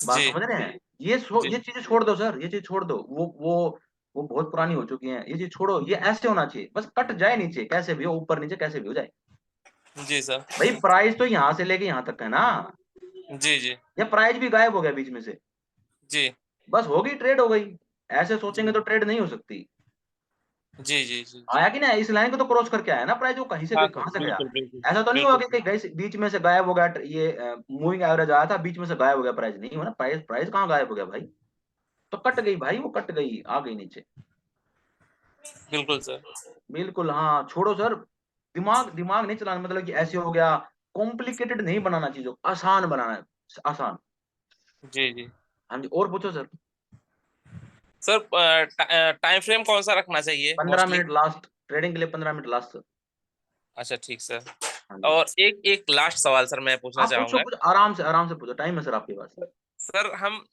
बात जी समझ रहे हैं। जी ये चीजें छोड़ दो सर, ये चीज छोड़ दो, वो बहुत पुरानी हो चुकी हैं, ये चीज छोड़ो, ये ऐसे होना चाहिए, बस कट जाए नीचे, कैसे भी हो, ऊपर नीचे कैसे भी हो जाए। जी सर। भाई प्राइस तो यहाँ से लेके यहाँ तक है ना, जी जी या प्राइस भी गायब हो गया बीच में से, जी बस हो गई ट्रेड हो गई। ऐसे सोचेंगे जी तो ट्रेड नहीं हो सकती। जी जी जी जी। आया कि ना, इस लाइन को तो क्रॉस करके आया ना प्राइस, वो कहीं से हाँ सर, कहाँ से गया। बिल्कुल बिल्कुल। ऐसा तो नहीं हुआ बिल्कुल कि सर। कहीं बीच में से गायब हो गया, ये मूविंग एवरेज आया था बीच में से गायब हो गया, प्राइस नहीं हुआ ना, प्राइस प्राइस कहाँ गायब हो गया भाई, तो कट गई भाई, वो कट गई, आ गई नीचे। बिल्कुल सर। बिल्कुल हाँ, छोड़ो सर, दिमाग दिमाग नहीं चलाना, मतलब कि ऐसे हो गया, कॉम्प्लिकेटेड नहीं बनाना चीजों को, आसान बनाना है, आसान। जी जी हाँ जी, और पूछो सर। सर, टाइम फ्रेम कौन सा रखना चाहिए 15 मिनट मोस्टली? लास्ट, ट्रेडिंग के लिए 15 मिनट लास्ट सर। अच्छा ठीक सर। हाँ जी, और एक एक लास्ट सवाल सर मैं पूछना आप पूछो चाहूंगा। कुछ, आराम से पूछो, टाइम है सर आपके पास। सर हम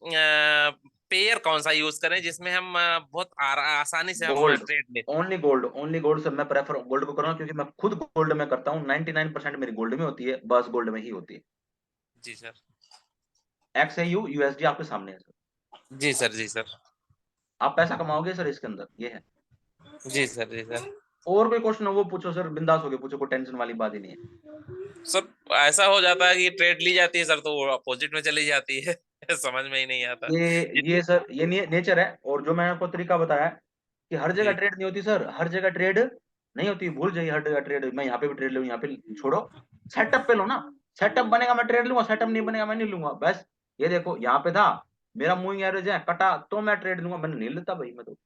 पेयर कौन सा यूज करें जिसमें हम बहुत आसानी से हम गोल्ड, ट्रेड ले? Only gold, only gold sir, मैं प्रेफर गोल्ड को कर रहा हूँ, क्योंकि मैं खुद गोल्ड में करता हूँ, 99% मेरी गोल्ड में होती है, बस गोल्ड में ही होती है। जी सर। एक्स है, यूएसडी आपके सामने है सर, जी सर। जी सर। आप पैसा कमाओगे सर इसके अंदर, ये है। जी सर। जी सर। और कोई क्वेश्चन हो वो पूछो सर, बिंदास होके पूछो, कोई टेंशन वाली बात ही नहीं है। सर ऐसा हो जाता है कि ट्रेड ली जाती है सर, तो वो अपोजिट में चली जाती है। समझ में ही नहीं आता ये जितनी। सर ये नेचर है, और जो मैंने आपको तरीका बताया कि हर जगह जी ट्रेड नहीं होती सर, हर जगह ट्रेड नहीं होती, भूल जाइए हर जगह ट्रेड, मैं यहाँ पे भी ट्रेड लूँ, यहाँ पे छोड़ो, सेटअप पे लो ना, सेटअप बनेगा मैं ट्रेड लूंगा, सेटअप नहीं बनेगा मैं नहीं लूंगा, बस। ये देखो यहाँ पे था, मेरा मूविंग एवरेज है, कटा तो मैं ट्रेड लूंगा, मैंने नहीं लेता भाई, मैं तो एक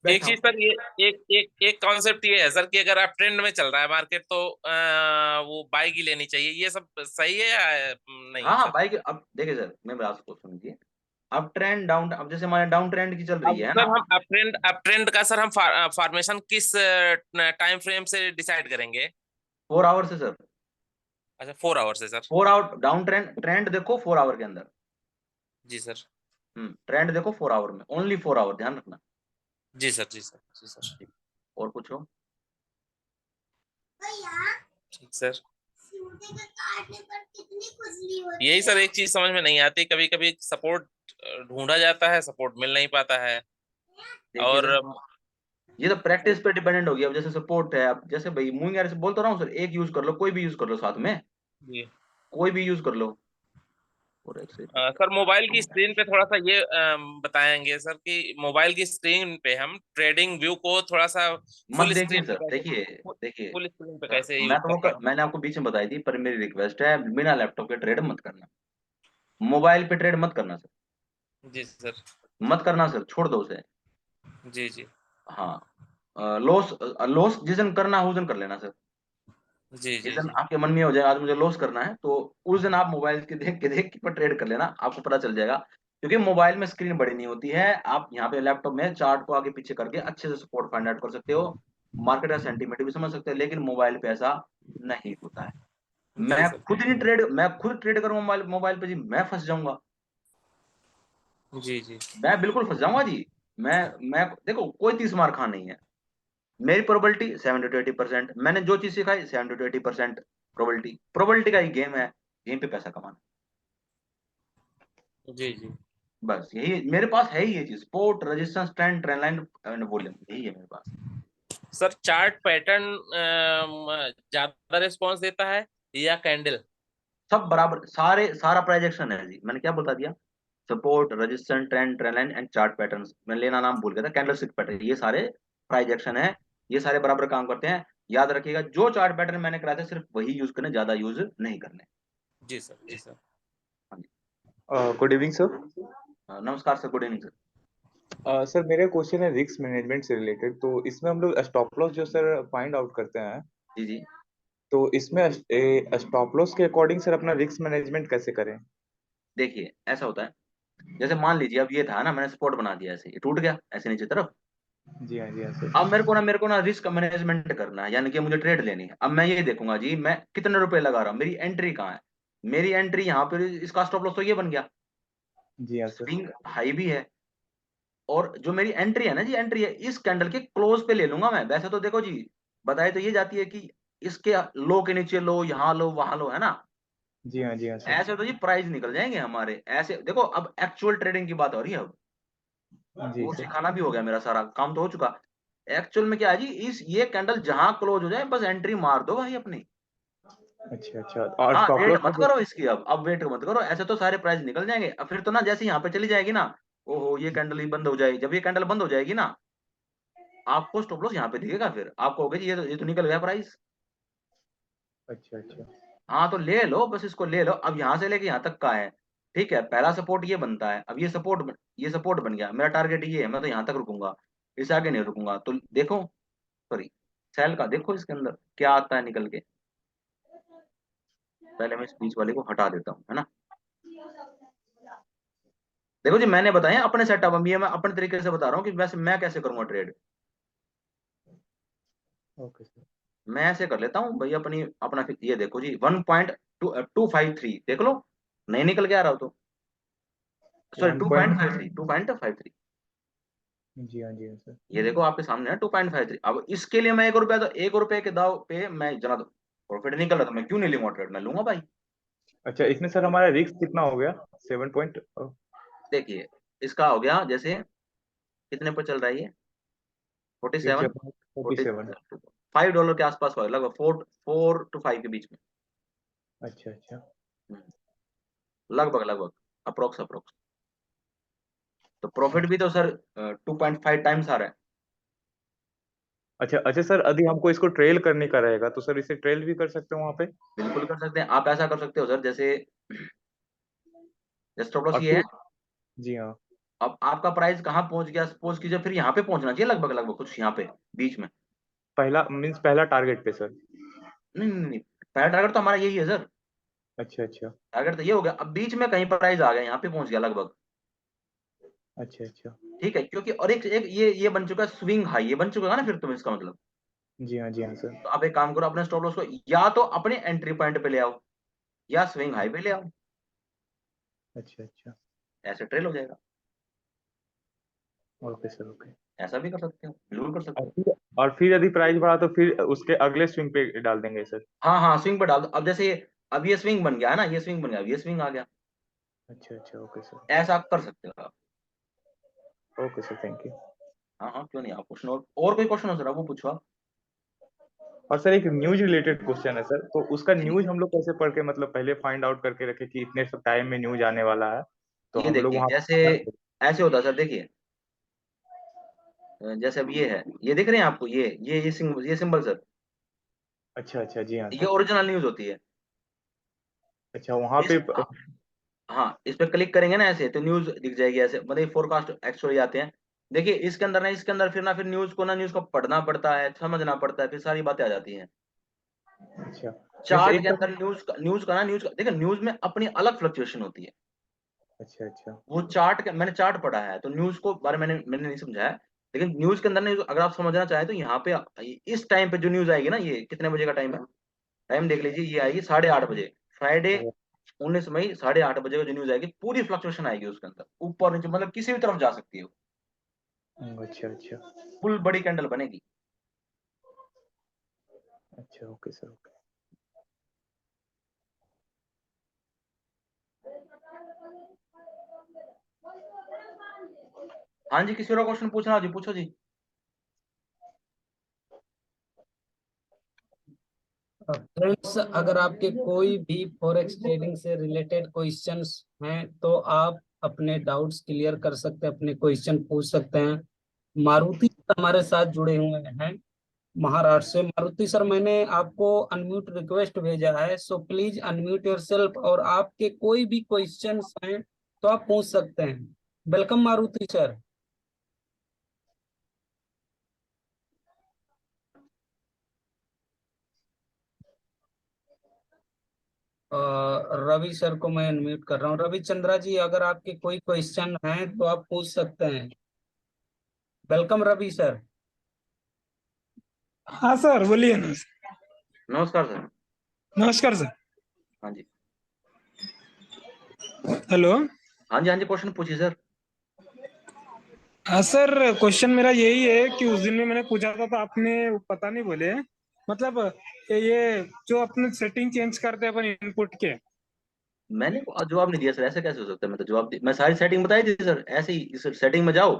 बैठा चीज हूँ। सर, ये एक एक एक कॉन्सेप्ट ये है सर कि अगर आप ट्रेंड में चल रहा है मार्केट तो वो बाई की लेनी चाहिए, ये सब सही है या नहीं हाँ हाँ सर? भाई, अब देखिए सर, मैं बात को सुनिए, अब ट्रेंड डाउन, अब जैसे हमारे डाउन ट्रेंड की चल रही अब है सर ना। हम अप ट्रेंड का सर हम फॉर्मेशन किस टाइम फ्रेम से डिसाइड करेंगे? 4 आवर से सर, अच्छा 4 आवर से sir. 4 hour down trend, trend देखो 4 आवर के अंदर। जी सर। ट्रेंड देखो 4 आवर में, ओनली 4 आवर, ध्यान रखना। जी सर। जी सर। जी सर। जी, और पूछो। ठीक सर। यही सर एक चीज समझ में नहीं आती, कभी कभी सपोर्ट ढूंढा जाता है, सपोर्ट मिल नहीं पाता है। देखिए और सर, ये तो प्रैक्टिस पे डिपेंडेंट हो गया, अब जैसे सपोर्ट है, अब जैसे भाई मूविंग एवरेज बोल तो रहा हूँ सर, एक यूज कर लो, कोई भी यूज कर लो साथ में, जी कोई भी यूज कर लो। और एक से सर मोबाइल की स्क्रीन पे थोड़ा सा ये बताएंगे सर कि मोबाइल की स्क्रीन पे हम ट्रेडिंग व्यू को थोड़ा सा मत फुल देखिए स्क्रीन पे सर, कैसे, देखिए देखिए, फुल स्क्रीन पे कैसे यूज मैं तो कर पाए? मैंने आपको बीच में बताई थी, पर मेरी रिक्वेस्ट है, बिना लैपटॉप के ट्रेड मत करना, मोबाइल पे ट्रेड मत करना सर, जी सर। मत करना सर, छोड़ दो उसे। जी जी हाँ, लॉस, लॉस जिस दिन करना है उस दिन कर लेना सर, जी जिस जी दिन जी आपके मन में हो जाए आज मुझे लॉस करना है, तो उस दिन आप मोबाइल के देख के पर ट्रेड कर लेना, आपको पता चल जाएगा। क्योंकि मोबाइल में स्क्रीन बड़ी नहीं होती है, आप यहाँ पे लैपटॉप में चार्ट को आगे पीछे करके अच्छे से सपोर्ट फाइंड आउट कर सकते हो, मार्केट का सेंटीमेंट भी समझ सकते हो, लेकिन मोबाइल पे ऐसा नहीं होता है। जी सर। मैं खुद ट्रेड करूंगा मोबाइल मोबाइल पे जी, मैं फंस जाऊंगा, जी जी मैं बिल्कुल फंस जाऊंगा जी। मैं देखो, कोई 30 मार खां नहीं है, मेरी प्रोबेबिलिटी 70 to 80%, मैंने जो चीज सिखाई 70 to 80% प्रोबेबिलिटी, प्रोबेबिलिटी का ही गेम है, गेम पे पैसा कमाना, जी जी बस यही मेरे पास है ही, ये चीज, sport, resistance, trend, trend line and volume, यही है मेरे पास। सर चार्ट पैटर्न ज्यादा रिस्पॉन्स देता है या कैंडल? सब बराबर, सारा प्राइस एक्शन है जी, मैंने क्या बता दिया, support, resistance, trend, trend line and chart patterns, मैं लेना नाम भूल गया था, कैंडलस्टिक पैटर्न, ये सारे प्राइस एक्शन है, ये सारे बराबर काम करते हैं। याद रखिएगा, जो चार्ट पैटर्न मैंने कराया था सिर्फ वही यूज करने, ज्यादा यूज नहीं करने। जी सर, जी सर। हाँ जी। Good evening sir. नमस्कार sir, good evening sir. Sir मेरा क्वेश्चन है रिस्क मैनेजमेंट से रिलेटेड। तो इसमें हम लोग स्टॉप लॉस जो सर फाइंड आउट करते हैं, जी जी। तो इसमें स्टॉप लॉस के अकॉर्डिंग सर अपना रिस्क मैनेजमेंट कैसे करें? देखिए ऐसा होता है, जैसे मान लीजिए अब ये था ना, मैंने सपोर्ट बना दिया, ऐसे ये टूट गया ऐसे नीचे तरफ। जी हाँ, जी हाँ सर। अब मेरे को ना रिस्क मैनेजमेंट करना है, यानी कि मुझे ट्रेड लेनी है। अब मैं ये देखूंगा जी, मैं कितने रुपए लगा रहा हूँ, मेरी एंट्री कहाँ है, मेरी एंट्री यहाँ पे, इसका स्टॉप लॉस तो ये बन गया, जी हाँ सर। स्विंग हाई भी है, और जो मेरी एंट्री है ना जी, एंट्री है इस कैंडल के क्लोज पे ले लूंगा मैं। वैसे तो देखो जी, बताए तो ये जाती है कि इसके लो के नीचे लो, यहाँ लो, वहां लो, है ना। जी हाँ, जी हाँ सर। ऐसे तो जी प्राइस निकल जाएंगे हमारे, ऐसे देखो, अब एक्चुअल ट्रेडिंग की बात हो रही है अब, जी वो सर। सिखाना भी हो गया, मेरा सारा काम तो हो चुका। एक्चुअल में क्या है जी, इस ये कैंडल जहां क्लोज हो जाए बस एंट्री मार दो भाई अपनी। अच्छा अच्छा, और हाँ, स्टॉप वेट लॉस मत मतलब? करो इसकी, अब वेट मत करो, ऐसे तो सारे प्राइस निकल जाएंगे। अब फिर तो ना, जैसे यहाँ पे चली जाएगी ना, ओहो ये कैंडल ही बंद हो जाएगी, जब ये कैंडल बंद हो जाएगी ना, आपको स्टॉप लॉस यहाँ पे दिखेगा, फिर आपको होगा जी ये तो निकल गया प्राइस। अच्छा अच्छा। हाँ तो ले लो, बस इसको ले लो। अब यहाँ से लेके यहाँ तक का है, ठीक है, पहला सपोर्ट ये बनता है, अब ये सपोर्ट बन गया, मेरा टारगेट ये है, मैं तो यहाँ तक रुकूंगा, इससे आगे नहीं रुकूंगा। तो देखो, सॉरी, सेल का देखो इसके अंदर क्या आता है निकल के। पहले मैं इस बीच वाले को हटा देता हूँ, है ना। देखो जी, मैंने बताया अपने सेटअप, अब ये मैं अपने तरीके से बता रहा हूँ कि वैसे मैं कैसे करूंगा ट्रेड। Okay sir. मैं ऐसे कर लेता हूँ भाई, अपनी अपना ये देखो जी, 1.253 देख लो, नहीं निकल के आ रहा हो तो, sorry, one two point. Point five three 2.53, जी हाँ, जी हाँ सर। ये देखो आपके सामने है 2.53। अब इसके लिए मैं 1 रुपया, तो 1 रुपए के दाव पे मैं जना प्रॉफिट निकल रहा, तो मैं क्यों नहीं लूंगा ट्रेड, मैं लूंगा भाई। अच्छा, इसमें सर हमारा रिस्क कितना हो गया? 7 पॉइंट। देखिए, इसका हो गया जैसे, कितने पर चल रहा है ये, 47, 47। $5 के आसपास हुआ है, लगभग 4 to 5 के बीच में। अच्छा अच्छा। हम्म, लगभग लगभग, अप्रोक्स अप्रोक्स। तो प्रॉफिट भी अच्छा तो सर 2.5 टाइम्स आ रहा है। अच्छा अच्छा सर, यदि हमको इसको ट्रेल करने का रहेगा तो सर इसे ट्रेल भी कर सकते हैं वहाँ पे? बिल्कुल कर सकते हैं, आप ऐसा कर सकते हो सर, जैसे स्टॉप लॉस और ये फिर? है। जी हाँ। अब आपका प्राइस कहाँ पहुंच गया, सपोज कीजिए, फिर यहाँ पे पहुंचना चाहिए लगभग लगभग कुछ यहाँ पे बीच में। पहला मीन्स पहला टारगेट पे सर? नहीं नहीं नहीं, पहला टारगेट तो हमारा यही है सर, अच्छा अच्छा। टारगेट तो ये हो गया, अब बीच में कहीं प्राइस आ गया, यहाँ पे पहुंच गया लगभग, अच्छा अच्छा। ठीक है, क्योंकि और एक ये बन चुका है स्विंग हाई, ये बन चुका है ना, फिर तुम इसका मतलब। जी हाँ, जी हाँ सर। तो आप एक काम करो, अपने स्टॉप लॉस को या तो अपने एंट्री पॉइंट पे ले आओ, या स्विंग हाई पे ले आओ, अच्छा अच्छा। ऐसे ट्रेल हो जाएगा। Okay sir, okay. ऐसा भी कर सकते हो, बिल्कुल कर सकते हो। और फिर यदि प्राइस बढ़ा तो फिर उसके अगले स्विंग पे डाल देंगे सर? हाँ हाँ, स्विंग पे डाल दो। अब जैसे अब ये स्विंग बन गया है ना, ये स्विंग बन गया, अब ये स्विंग आ गया, अच्छा अच्छा। Okay sir. ऐसा कर सकते हो आप। Okay sir, thank you. हाँ हाँ, क्यों नहीं, आप क्वेश्चन और कोई क्वेश्चन हो सर, आप वो पूछो आप। और सर एक न्यूज रिलेटेड क्वेश्चन है सर, तो उसका जी जी। न्यूज हम लोग कैसे पढ़ के मतलब पहले फाइंड आउट करके रखे कि इतने सब टाइम में न्यूज आने वाला है, तो ये हम लोग देखिए, वहाँ जैसे ऐसे होता है सर, देखिए, जैसे अब ये है, ये दिख रहे हैं आपको, ये सिंबल सर, अच्छा अच्छा। जी हाँ ये सर। ओरिजिनल न्यूज होती है। अच्छा, वहाँ इस पे हाँ, इस पे क्लिक करेंगे ना ऐसे, तो न्यूज दिख जाएगी ऐसे, मतलब फोरकास्ट एक्चुअली आते हैं। देखिए इसके अंदर ना, इसके अंदर फिर न्यूज को पढ़ना पड़ता है, समझना पड़ता है, फिर सारी बातें आ जाती हैं। अच्छा मीन्स चार्ट एक के तरह। अंदर न्यूज का देखिए, न्यूज में अपनी अलग फ्लक्चुएशन होती है। अच्छा अच्छा। वो चार्ट के, मैंने चार्ट पढ़ा है, तो न्यूज को बारे में मैंने नहीं समझा है, लेकिन न्यूज के अंदर न्यूज अगर आप समझना चाहें तो यहाँ पे इस टाइम पे जो न्यूज आएगी ना, ये कितने बजे का टाइम है, टाइम देख लीजिए, ये आएगी 8:30 बजे, फ्राइडे ओ, 19 मई, 8:30 बजे का जो न्यूज आएगी, पूरी फ्लक्चुएशन आएगी उसके अंदर, ऊपर नीचे, मतलब किसी भी तरफ जा सकती है, अच्छा अच्छा। फुल बड़ी कैंडल बनेगी। अच्छा ओके सर, ओके। हाँ जी, किसी और क्वेश्चन पूछना जी, पूछो जी। फ्रेंड्स, अगर आपके कोई भी फॉरेक्स ट्रेडिंग से रिलेटेड क्वेश्चंस हैं तो आप अपने डाउट्स क्लियर कर सकते हैं, अपने क्वेश्चन पूछ सकते हैं। मारुति हमारे साथ जुड़े हुए हैं महाराष्ट्र से। मारुति सर, मैंने आपको अनम्यूट रिक्वेस्ट भेजा है, सो प्लीज अनम्यूट योरसेल्फ और आपके कोई भी क्वेश्चंस हैं तो आप पूछ सकते हैं। Welcome Maruti sir. Ravi sir को मैं अनम्यूट कर रहा हूँ। रविचंद्रा जी, अगर आपके कोई क्वेश्चन हैं तो आप पूछ सकते हैं। Welcome Ravi sir. हाँ सर, बोलिए ना। नमस्कार सर। नमस्कार सर। हाँ जी, हेलो। हाँ जी, हाँ जी, क्वेश्चन पूछिए सर। हाँ सर, क्वेश्चन मेरा यही है कि उस दिन में मैंने पूछा था तो आपने पता नहीं बोले। मतलब ये जो अपने सेटिंग चेंज करते हैं अपन इनपुट के। मैंने जवाब नहीं दिया सर, ऐसे कैसे हो सकता है? मैं तो मैं सारी सेटिंग बताई थी सर। ऐसे ही इस सेटिंग में जाओ,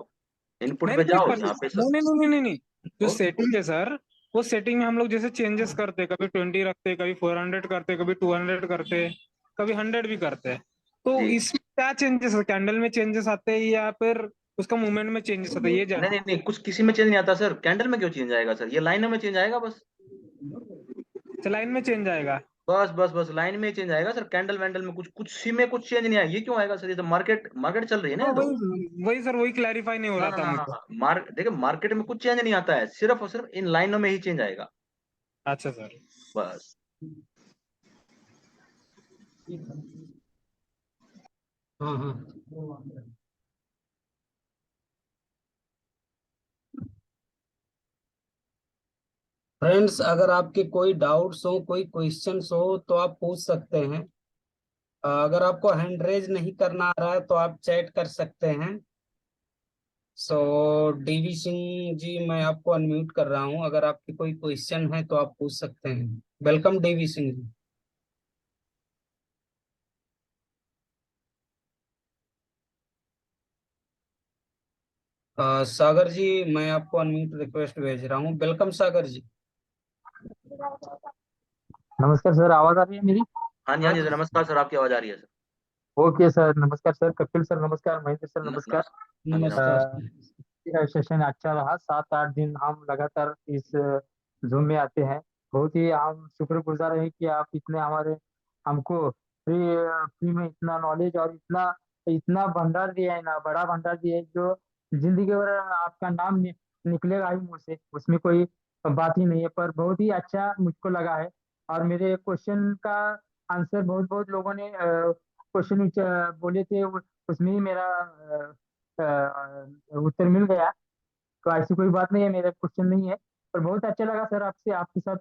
इनपुट नहीं पे नहीं जाओ, सर, यहाँ पे सर। नहीं नहीं नहीं नहीं नहीं, जो और सेटिंग है सर, वो सेटिंग में हम लोग जैसे चेंजेस करते हैं, कभी 20 रखते हैं, कभी 400 करते हैं, कभी 200 करते हैं, कभी 100 भी करते हैं। तो जी, इसमें क्या चेंजेस है? कैंडल में चेंजेस आते हैं या फिर उसका मूवमेंट में चेंजेस आता है, ये नहीं जान। नहीं नहीं, कुछ किसी में चेंज नहीं आता सर। कैंडल में क्यों चेंज आएगा सर? ये लाइनों में चेंज आएगा बस। लाइन में चेंज आएगा। बस बस बस लाइन में ही चेंज आएगा सर। कैंडल वैंडल में कुछ कुछ सी में कुछ चेंज नहीं आएगा। ये क्यों आएगा सर? ये तो मार्केट मार्केट चल रही है ना, हाँ, ये तो। वही वही सर, वही क्लैरिफाई नहीं हो हाँ रहा हाँ था हाँ मुझे। हाँ, देखिए मार्केट में कुछ चेंज नहीं आता है, सिर्फ और सिर्फ इन लाइनों में ही चेंज आएगा अच्छा सर। बस। हाँ हाँ। फ्रेंड्स, अगर आपके कोई डाउट्स हो, कोई क्वेश्चंस हो तो आप पूछ सकते हैं। अगर आपको हैंड रेज नहीं करना आ रहा है तो आप चैट कर सकते हैं। सो डीवी सिंह जी, मैं आपको अनम्यूट कर रहा हूं। अगर आपके कोई क्वेश्चन है तो आप पूछ सकते हैं। Welcome DV Singh ji. सागर जी, मैं आपको अनम्यूट रिक्वेस्ट भेज रहा हूँ। वेलकम सागर जी। नमस्कार सर, आवाज आ रही है मेरी? हाँ जी, हाँ हाँ जी जी। सर, नमस्कार सर, आपकी आवाज आ रही है सर। ओके सर, नमस्कार सर, कपिल सर नमस्कार, महेंद्र सर नमस्कार। हाँ जी, नमस्कार। नमस्कार। सेशन अच्छा रहा, 7-8 दिन हम लगातार इस जूम में आते हैं। बहुत ही हम शुक्रगुजार हैं कि आप इतने हमारे हमको फ्री फ्री में इतना नॉलेज और इतना इतना भंडार दिया है ना, बड़ा भंडार दिया है जो जिंदगी भर आपका नाम निकलेगा ही मुंह से, उसमें कोई बात ही नहीं है। पर बहुत ही अच्छा मुझको लगा है। और मेरे क्वेश्चन का आंसर बहुत बहुत लोगों ने क्वेश्चन बोले थे, उसमें ही मेरा उत्तर मिल गया। तो ऐसी कोई बात नहीं है, मेरा क्वेश्चन नहीं है। पर बहुत अच्छा लगा सर आपसे आपके साथ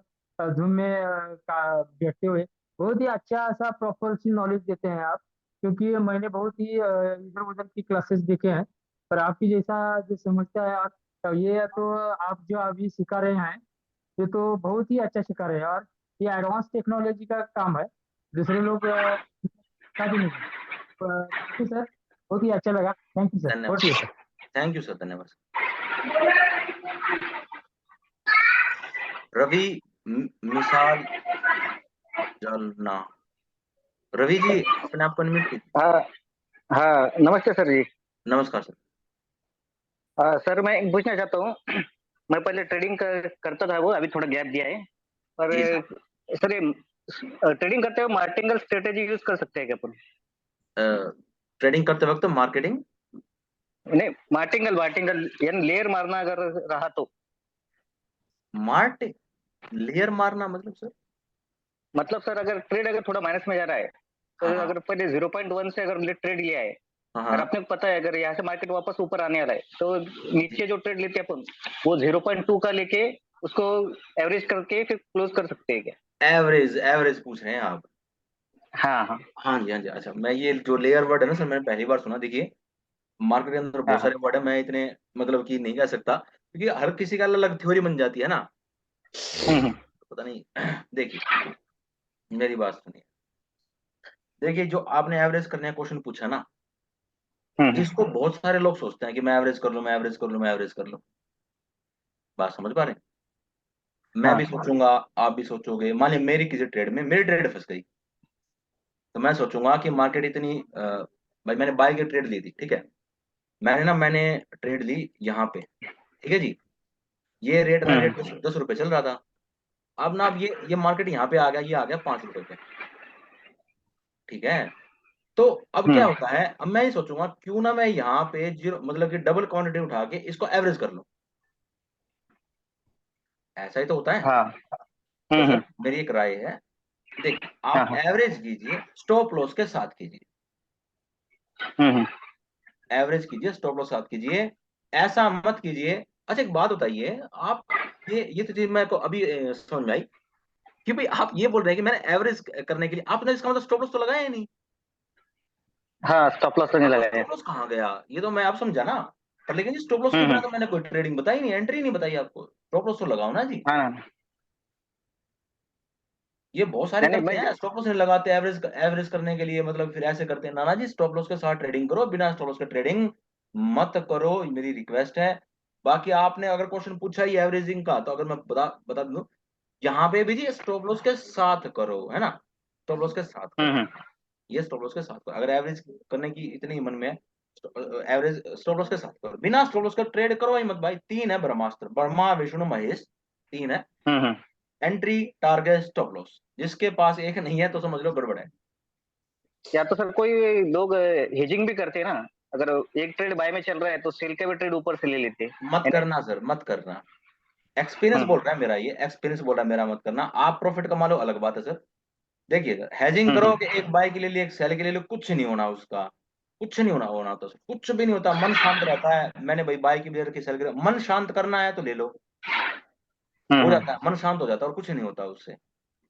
जूम में बैठते हुए। बहुत ही अच्छा सा प्रॉपर सी नॉलेज देते हैं आप, क्योंकि मैंने बहुत ही इधर उधर की क्लासेस देखे हैं। पर आपकी जैसा जो समझता है आप, तो ये तो आप जो अभी सिखा रहे हैं, ये तो बहुत ही अच्छा सिखा रहे हैं। और ये एडवांस टेक्नोलॉजी का काम है, दूसरे लोग सिखा भी नहीं सकते। थैंक यू सर, बहुत ही अच्छा लगा। थैंक यू सर, धन्यवाद। बहुत ही सर। थैंक यू सर, धन्यवाद सर। रवि मिसाल जलना। रवि जी, अपने आप को अनम्यूट कीजिए। हाँ हाँ, नमस्ते सर जी। नमस्कार सर। सर मैं पूछना चाहता हूँ, मैं पहले ट्रेडिंग करता था, वो अभी थोड़ा गैप दिया है। पर जी सर। सर ये ट्रेडिंग करते हुए मार्टिंगल स्ट्रेटेजी यूज कर सकते हैं क्या अपन? ट्रेडिंग करते वक्त मार्केटिंग नहीं, मार्टिंगल मार्टिंगल यानी लेयर मारना अगर रहा तो। मार्ट लेयर मारना मतलब सर? मतलब सर, अगर ट्रेड अगर थोड़ा माइनस में जा रहा है, तो हाँ हाँ अगर पहले 0.1 से अगर ट्रेड लिया है, हाँ और हाँ। अपने को पता है अगर यहाँ से मार्केट वापस ऊपर आने वाला है, तो नीचे जो ट्रेड लेते हैं अपन, वो 0.2 का लेके उसको एवरेज करके फिर क्लोज कर सकते हैं क्या? एवरेज एवरेज पूछ रहे हैं आप? हाँ हाँ हाँ जी, हाँ जी। अच्छा, मैं ये जो लेयर वर्ड है ना सर, मैंने पहली बार सुना। देखिए, मार्केट के अंदर हाँ बहुत हाँ। सारे वर्ड है, मैं इतने मतलब कि नहीं कह सकता, क्योंकि हर किसी का अलग अलग थ्योरी बन जाती है ना। हम्म तो पता नहीं। देखिए, मेरी बात सुनिए। देखिए, जो आपने एवरेज करने का क्वेश्चन पूछा ना, हम्म। इसको बहुत सारे लोग सोचते हैं कि मैं एवरेज कर लूं, मैं एवरेज कर लूं, मैं एवरेज कर लूं। बात समझ पा रहे हैं? मैं हाँ भी सोचूंगा, आप भी सोचोगे, मान लिया मेरी किसी ट्रेड में मेरी ट्रेड फंस गई, तो मैं सोचूंगा कि मार्केट इतनी भाई मैंने बाय की ट्रेड ली थी, ठीक है, मैंने ट्रेड ली यहाँ पे, ठीक है जी, ये रेट में रेट 10 रुपए चल रहा था। अब ना, अब ये मार्केट यहाँ पे आ गया, ये आ गया 5 रुपए पे, ठीक है। तो अब क्या होता है, अब मैं ये सोचूंगा क्यों ना मैं यहाँ पे जीरो मतलब कि डबल क्वांटिटी उठा के इसको एवरेज कर लूं, ऐसा ही तो होता है। हाँ तो सर मेरी एक राय है, देखिए हाँ आप एवरेज कीजिए, स्टॉप लॉस के साथ कीजिए, एवरेज कीजिए, स्टॉप लॉस साथ कीजिए, ऐसा मत कीजिए। अच्छा एक बात बताइए आप, ये तो चीज मेरे को अभी समझ में आई कि भाई आप ये बोल रहे हैं कि मैंने एवरेज करने के लिए, आपने इसका मतलब स्टॉप लॉस तो लगाया ही नहीं। हाँ, स्टॉप लॉस तो नहीं आपको लगाया। स्टॉप लॉस कहाँ गया, ये तो मैं आप समझा ना, पर लेकिन स्टॉप लॉस के बिना तो मैंने कोई ट्रेडिंग बताई नहीं, एंट्री नहीं बताई आपको, स्टॉप लॉस तो लगाओ ना जी। हाँ ये बहुत सारे नहीं नहीं करते मैं हैं, स्टॉप लॉस नहीं लगाते, एवरेज एवरेज करने के लिए, मतलब फिर ऐसे करते हैं। नाना जी स्टॉप लॉस के साथ ट्रेडिंग करो, बिना स्टॉप लॉस के ट्रेडिंग मत करो, मेरी रिक्वेस्ट है। बाकी आपने अगर क्वेश्चन पूछा ही एवरेजिंग का, तो अगर मैं बता बता दूं, यहाँ पे भी जी स्टॉप लॉस के साथ करो, है ना, स्टॉप लॉस के साथ करो, ये स्टॉप लॉस के साथ करो, अगर एवरेज करने की इतनी मन में है, एवरेज स्टॉप लॉस के साथ करो, बिना स्टॉप लॉस का ट्रेड करो ही मत भाई। तीन है ब्रह्मास्त्र, ब्रह्मा विष्णु महेश, तीन है, एंट्री टारगेट स्टॉप लॉस, जिसके पास एक नहीं है तो समझ लो गड़बड़ है। या तो सर कोई लोग हेजिंग भी करते हैं ना, अगर एक ट्रेड बाय में चल रहा है तो सेल का भी ट्रेड ऊपर से ले लेते हैं, मत है ना? करना सर, मत करना, एक्सपीरियंस बोल रहा है मेरा, ये एक्सपीरियंस बोल रहा है मेरा, मत करना। आप प्रॉफिट कमा लो अलग बात है सर। देखिए सर, हैजिंग करो कि एक बाय के ले लिए एक सेल के ले लो, कुछ नहीं होना उसका, कुछ नहीं होना तो सर, कुछ भी नहीं होता, मन शांत रहता है। मैंने भाई बाय की भी रखी, सेल की, मन शांत करना है तो ले लो, हो जाता है, मन शांत हो जाता है और कुछ नहीं होता उससे,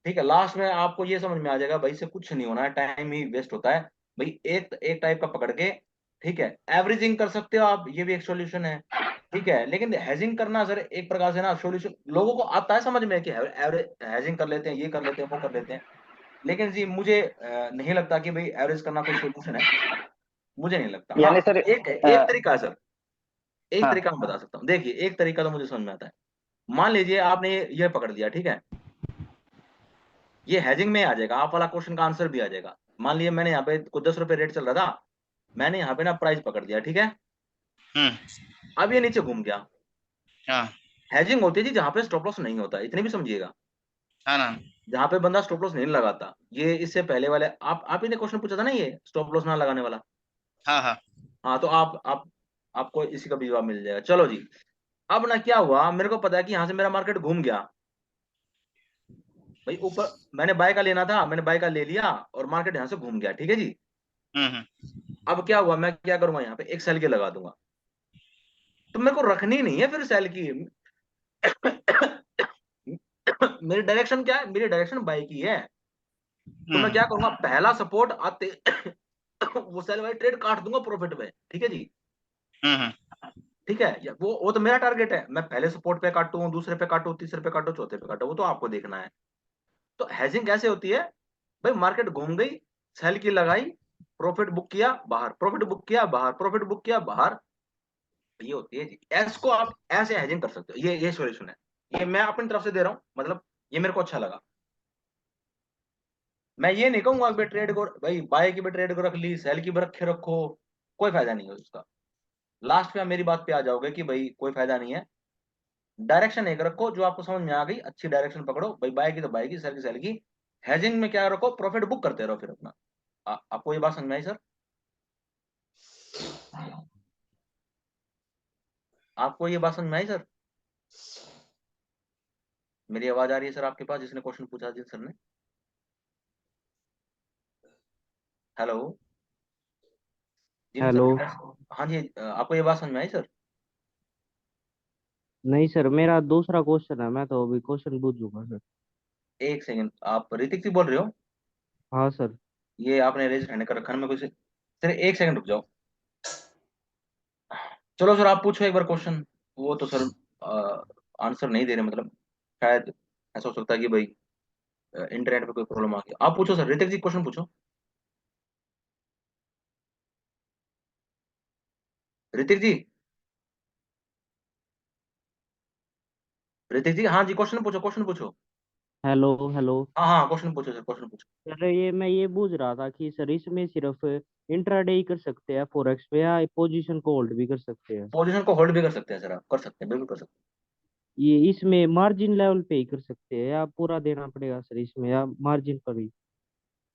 ठीक है। लास्ट में आपको ये समझ में आ जाएगा भाई, से कुछ नहीं होना है, टाइम ही वेस्ट होता है भाई। एक एक टाइप का पकड़ के, ठीक है, एवरेजिंग कर सकते हो आप, ये भी एक सॉल्यूशन है, ठीक है। लेकिन हैजिंग करना सर एक प्रकार से ना सॉल्यूशन, लोगों को आता है समझ में कि एवरेज हैजिंग कर लेते हैं, ये कर लेते हैं, वो कर लेते हैं, लेकिन जी मुझे नहीं लगता कि भाई एवरेज करना कोई सॉल्यूशन है, मुझे नहीं लगता। हाँ यानी सर एक तरीका है सर, एक हाँ तरीका मैं बता सकता हूँ, देखिए एक तरीका तो मुझे समझ में आता है। मान लीजिए आपने ये पकड़ लिया, ठीक है, ये हैजिंग में आ जाएगा, आप वाला क्वेश्चन का आंसर भी आ जाएगा। मान लिया मैंने यहाँ पे कुछ 10 रुपए रेट चल रहा था, मैंने यहाँ पे ना प्राइस पकड़ लिया, ठीक है, अब ये नीचे घूम गया, हाँ हैजिंग होती है जी जहाँ पे स्टॉप लॉस नहीं होता, इतनी भी समझिएगा, हाँ ना जहाँ पे बंदा स्टॉप लॉस नहीं लगाता। ये इससे पहले वाले आप ही ने क्वेश्चन पूछा था ना, ये स्टॉप लॉस ना लगाने वाला। हाँ हाँ हाँ तो आप आपको इसी का भी जवाब मिल जाएगा। चलो जी, अब ना क्या हुआ, मेरे को पता है कि यहाँ से मेरा मार्केट घूम गया भाई ऊपर, मैंने बाय का लेना था, मैंने बाय का ले लिया और मार्केट यहाँ से घूम गया, ठीक है जी। हम्म अब क्या हुआ, मैं क्या करूंगा, यहाँ पे एक सेल के लगा दूंगा, तो मेरे को रखनी नहीं है फिर सेल की। मेरी डायरेक्शन क्या है, मेरी डायरेक्शन बाय की है, तो मैं क्या करूंगा, पहला सपोर्ट आते वो सेल वाली ट्रेड काट दूंगा प्रॉफिट में, ठीक है जी, हम्म ठीक है। वो तो मेरा टारगेट है, मैं पहले सपोर्ट पे काटूं, दूसरे पे काटूं, तीसरे पे काटूं, चौथे पे काटूं, वो तो आपको देखना है। तो हेजिंग कैसे होती है भाई, मार्केट घूम गई, सेल की लगाई, प्रॉफिट बुक किया बाहर, प्रॉफिट बुक किया बाहर, प्रॉफिट बुक किया बाहर, ये होती है जी। इसको आप ऐसे हेजिंग कर सकते हो, ये सॉल्यूशन है, ये मैं अपनी तरफ से दे रहा हूं, मतलब ये मेरे को अच्छा लगा। मैं ये नहीं कहूंगा कि ट्रेड को भाई बाय की भी ट्रेड को रख ली, सेल की भी रखे रखो, कोई फायदा नहीं है उसका। लास्ट में आप मेरी बात पे आ जाओगे कि भाई कोई फायदा नहीं है। डायरेक्शन एक रखो जो आपको समझ में आ गई, अच्छी डायरेक्शन पकड़ो भाई, बाय की तो बाय की, सेल की सेल की। हेजिंग में क्या रखो, प्रॉफिट बुक करते रहो फिर अपना। आपको ये बात समझ में आई सर, आपको ये बात समझ में आई सर, मेरी आवाज आ रही है सर आपके पास, जिसने क्वेश्चन पूछा जिन सर ने। हेलो, जिन सर हेलो। ने हाँ जी, आपको ये बात समझ में आई सर। नहीं सर, मेरा दूसरा क्वेश्चन है, मैं तो अभी क्वेश्चन पूछूंगा सर। एक सेकंड, आप ऋतिक जी बोल रहे हो, हाँ सर। ये आपने रेज हैंड कर रखा है, मैं कुछ सर एक सेकंड रुक जाओ। चलो सर आप पूछो एक बार क्वेश्चन, वो तो सर आंसर नहीं दे रहे, मतलब शायद ऐसा हो सकता है कि भाई इंटरनेट पे कोई प्रॉब्लम आ गई। आप पूछो सर, ऋतिक जी क्वेश्चन पूछो, ऋतिक जी। ऋतिक जी, हाँ जी, क्वेश्चन पूछो, क्वेश्चन पूछो। Hello hello. हाँ हाँ, क्वेश्चन पूछो सर, क्वेश्चन पूछो। सर ये मैं ये पूछ रहा था कि सर इसमें सिर्फ इंट्राडे ही कर सकते हैं फॉरेक्स में, या पोजीशन को होल्ड भी कर सकते हैं? पोजीशन को होल्ड भी कर सकते हैं सर, आप कर सकते हैं, बिल्कुल कर सकते ये इसमें मार्जिन लेवल पे ही कर सकते हैं, या पूरा देना पड़ेगा सर इसमें, या मार्जिन पर ही? हैं।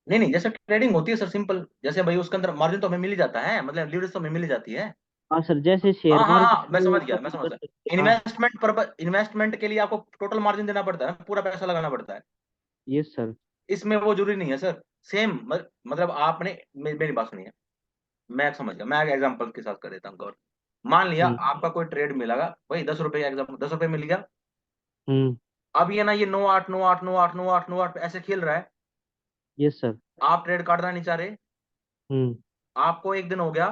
नहीं नहीं, जैसे ट्रेडिंग होती है सर, सिंपल, जैसे भाई उसके अंदर मार्जिन तो हमें मिल ही जाता है, मतलब लीवरेज तो हमें मिल ही जाती है। हाँ सर, जैसे शेयर हाँ हाँ मार्केट हाँ, मैं में समझ गया, मैं कर समझ गया। सकते हैं। हाँ। इन्वेस्टमेंट पर्पज, इन्वेस्टमेंट के लिए आपको टोटल मार्जिन देना पड़ता है, पूरा पैसा लगाना पड़ता है। Yes sir. इसमें वो जरूरी नहीं है सर। सेम मतलब आपने मेरी बात सुनिए, मैं समझ गया, मैं एग्जांपल के साथ कर देता हूँ गौर। मान लिया हम्म आपका कोई ट्रेड मिलेगा, वही 10 रुपए का एग्जाम्पल, 10 रुपए मिल गया। हम्म। अब ये ना, ये 9 8 9 8 9 8 9 8 9 8 ऐसे खेल रहा है। Yes sir. आप ट्रेड काटना नहीं चाह रहे, हम्म। आपको एक दिन हो गया,